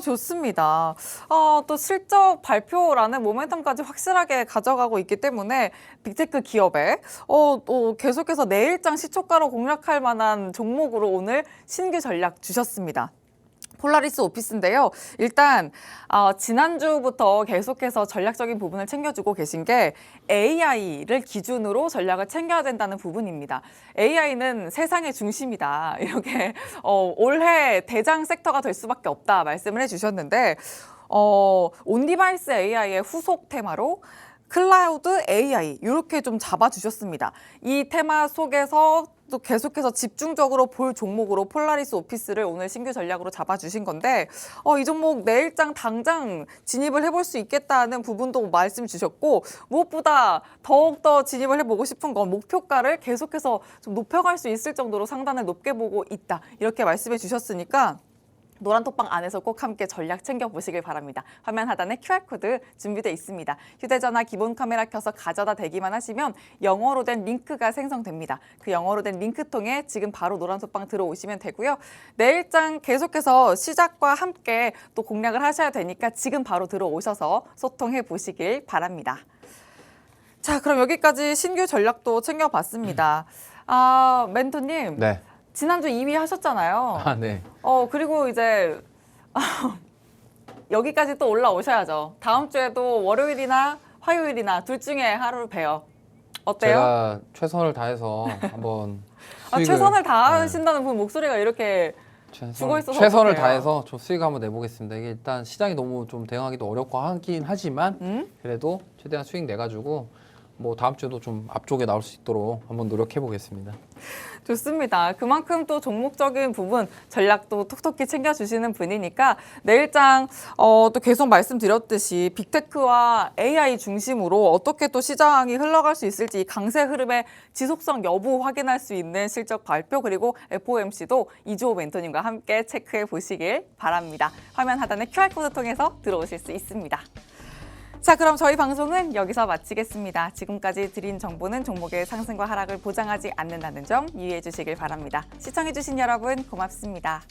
좋습니다. 또 실적 발표라는 모멘텀까지 확실하게 가져가고 있기 때문에 빅테크 기업에 또 계속해서 내일장 시초가로 공략할 만한 종목으로 오늘 신규 전략 주셨습니다. 폴라리스 오피스인데요. 일단 지난주부터 계속해서 전략적인 부분을 챙겨주고 계신 게 AI를 기준으로 전략을 챙겨야 된다는 부분입니다. AI는 세상의 중심이다. 이렇게 올해 대장 섹터가 될 수밖에 없다 말씀을 해주셨는데 온디바이스 AI의 후속 테마로 클라우드 AI 이렇게 좀 잡아주셨습니다. 이 테마 속에서 또 계속해서 집중적으로 볼 종목으로 폴라리스 오피스를 오늘 신규 전략으로 잡아주신 건데 이 종목 내일장 당장 진입을 해볼 수 있겠다는 부분도 말씀 주셨고 무엇보다 더욱더 진입을 해보고 싶은 건 목표가를 계속해서 좀 높여갈 수 있을 정도로 상단을 높게 보고 있다 이렇게 말씀해 주셨으니까 노란톡방 안에서 꼭 함께 전략 챙겨보시길 바랍니다. 화면 하단에 QR코드 준비되어 있습니다. 휴대전화 기본 카메라 켜서 가져다 대기만 하시면 영어로 된 링크가 생성됩니다. 그 영어로 된 링크 통해 지금 바로 노란톡방 들어오시면 되고요. 내일장 계속해서 시작과 함께 또 공략을 하셔야 되니까 지금 바로 들어오셔서 소통해 보시길 바랍니다. 자, 그럼 여기까지 신규 전략도 챙겨봤습니다. 멘토님. 네. 지난주 2위 하셨잖아요. 네. 그리고 이제 여기까지 또 올라오셔야죠. 다음 주에도 월요일이나 화요일이나 둘 중에 하루 봬요. 어때요? 제가 최선을 다해서 한번 최선을 다하신다는 분 목소리가 이렇게 죽어 있어서 최선을 어떡해요? 다해서 좀 수익 한번 내보겠습니다. 이게 일단 시장이 너무 좀 대응하기도 어렵고 하긴 하지만 그래도 최대한 수익 내가지고 뭐 다음 주에도 좀 앞쪽에 나올 수 있도록 한번 노력해 보겠습니다. 좋습니다. 그만큼 또 종목적인 부분 전략도 톡톡히 챙겨주시는 분이니까 내일장 또 계속 말씀드렸듯이 빅테크와 AI 중심으로 어떻게 또 시장이 흘러갈 수 있을지 강세 흐름의 지속성 여부 확인할 수 있는 실적 발표 그리고 FOMC도 이주호 멘토님과 함께 체크해 보시길 바랍니다. 화면 하단에 QR코드 통해서 들어오실 수 있습니다. 자, 그럼 저희 방송은 여기서 마치겠습니다. 지금까지 드린 정보는 종목의 상승과 하락을 보장하지 않는다는 점 유의해 주시길 바랍니다. 시청해 주신 여러분 고맙습니다.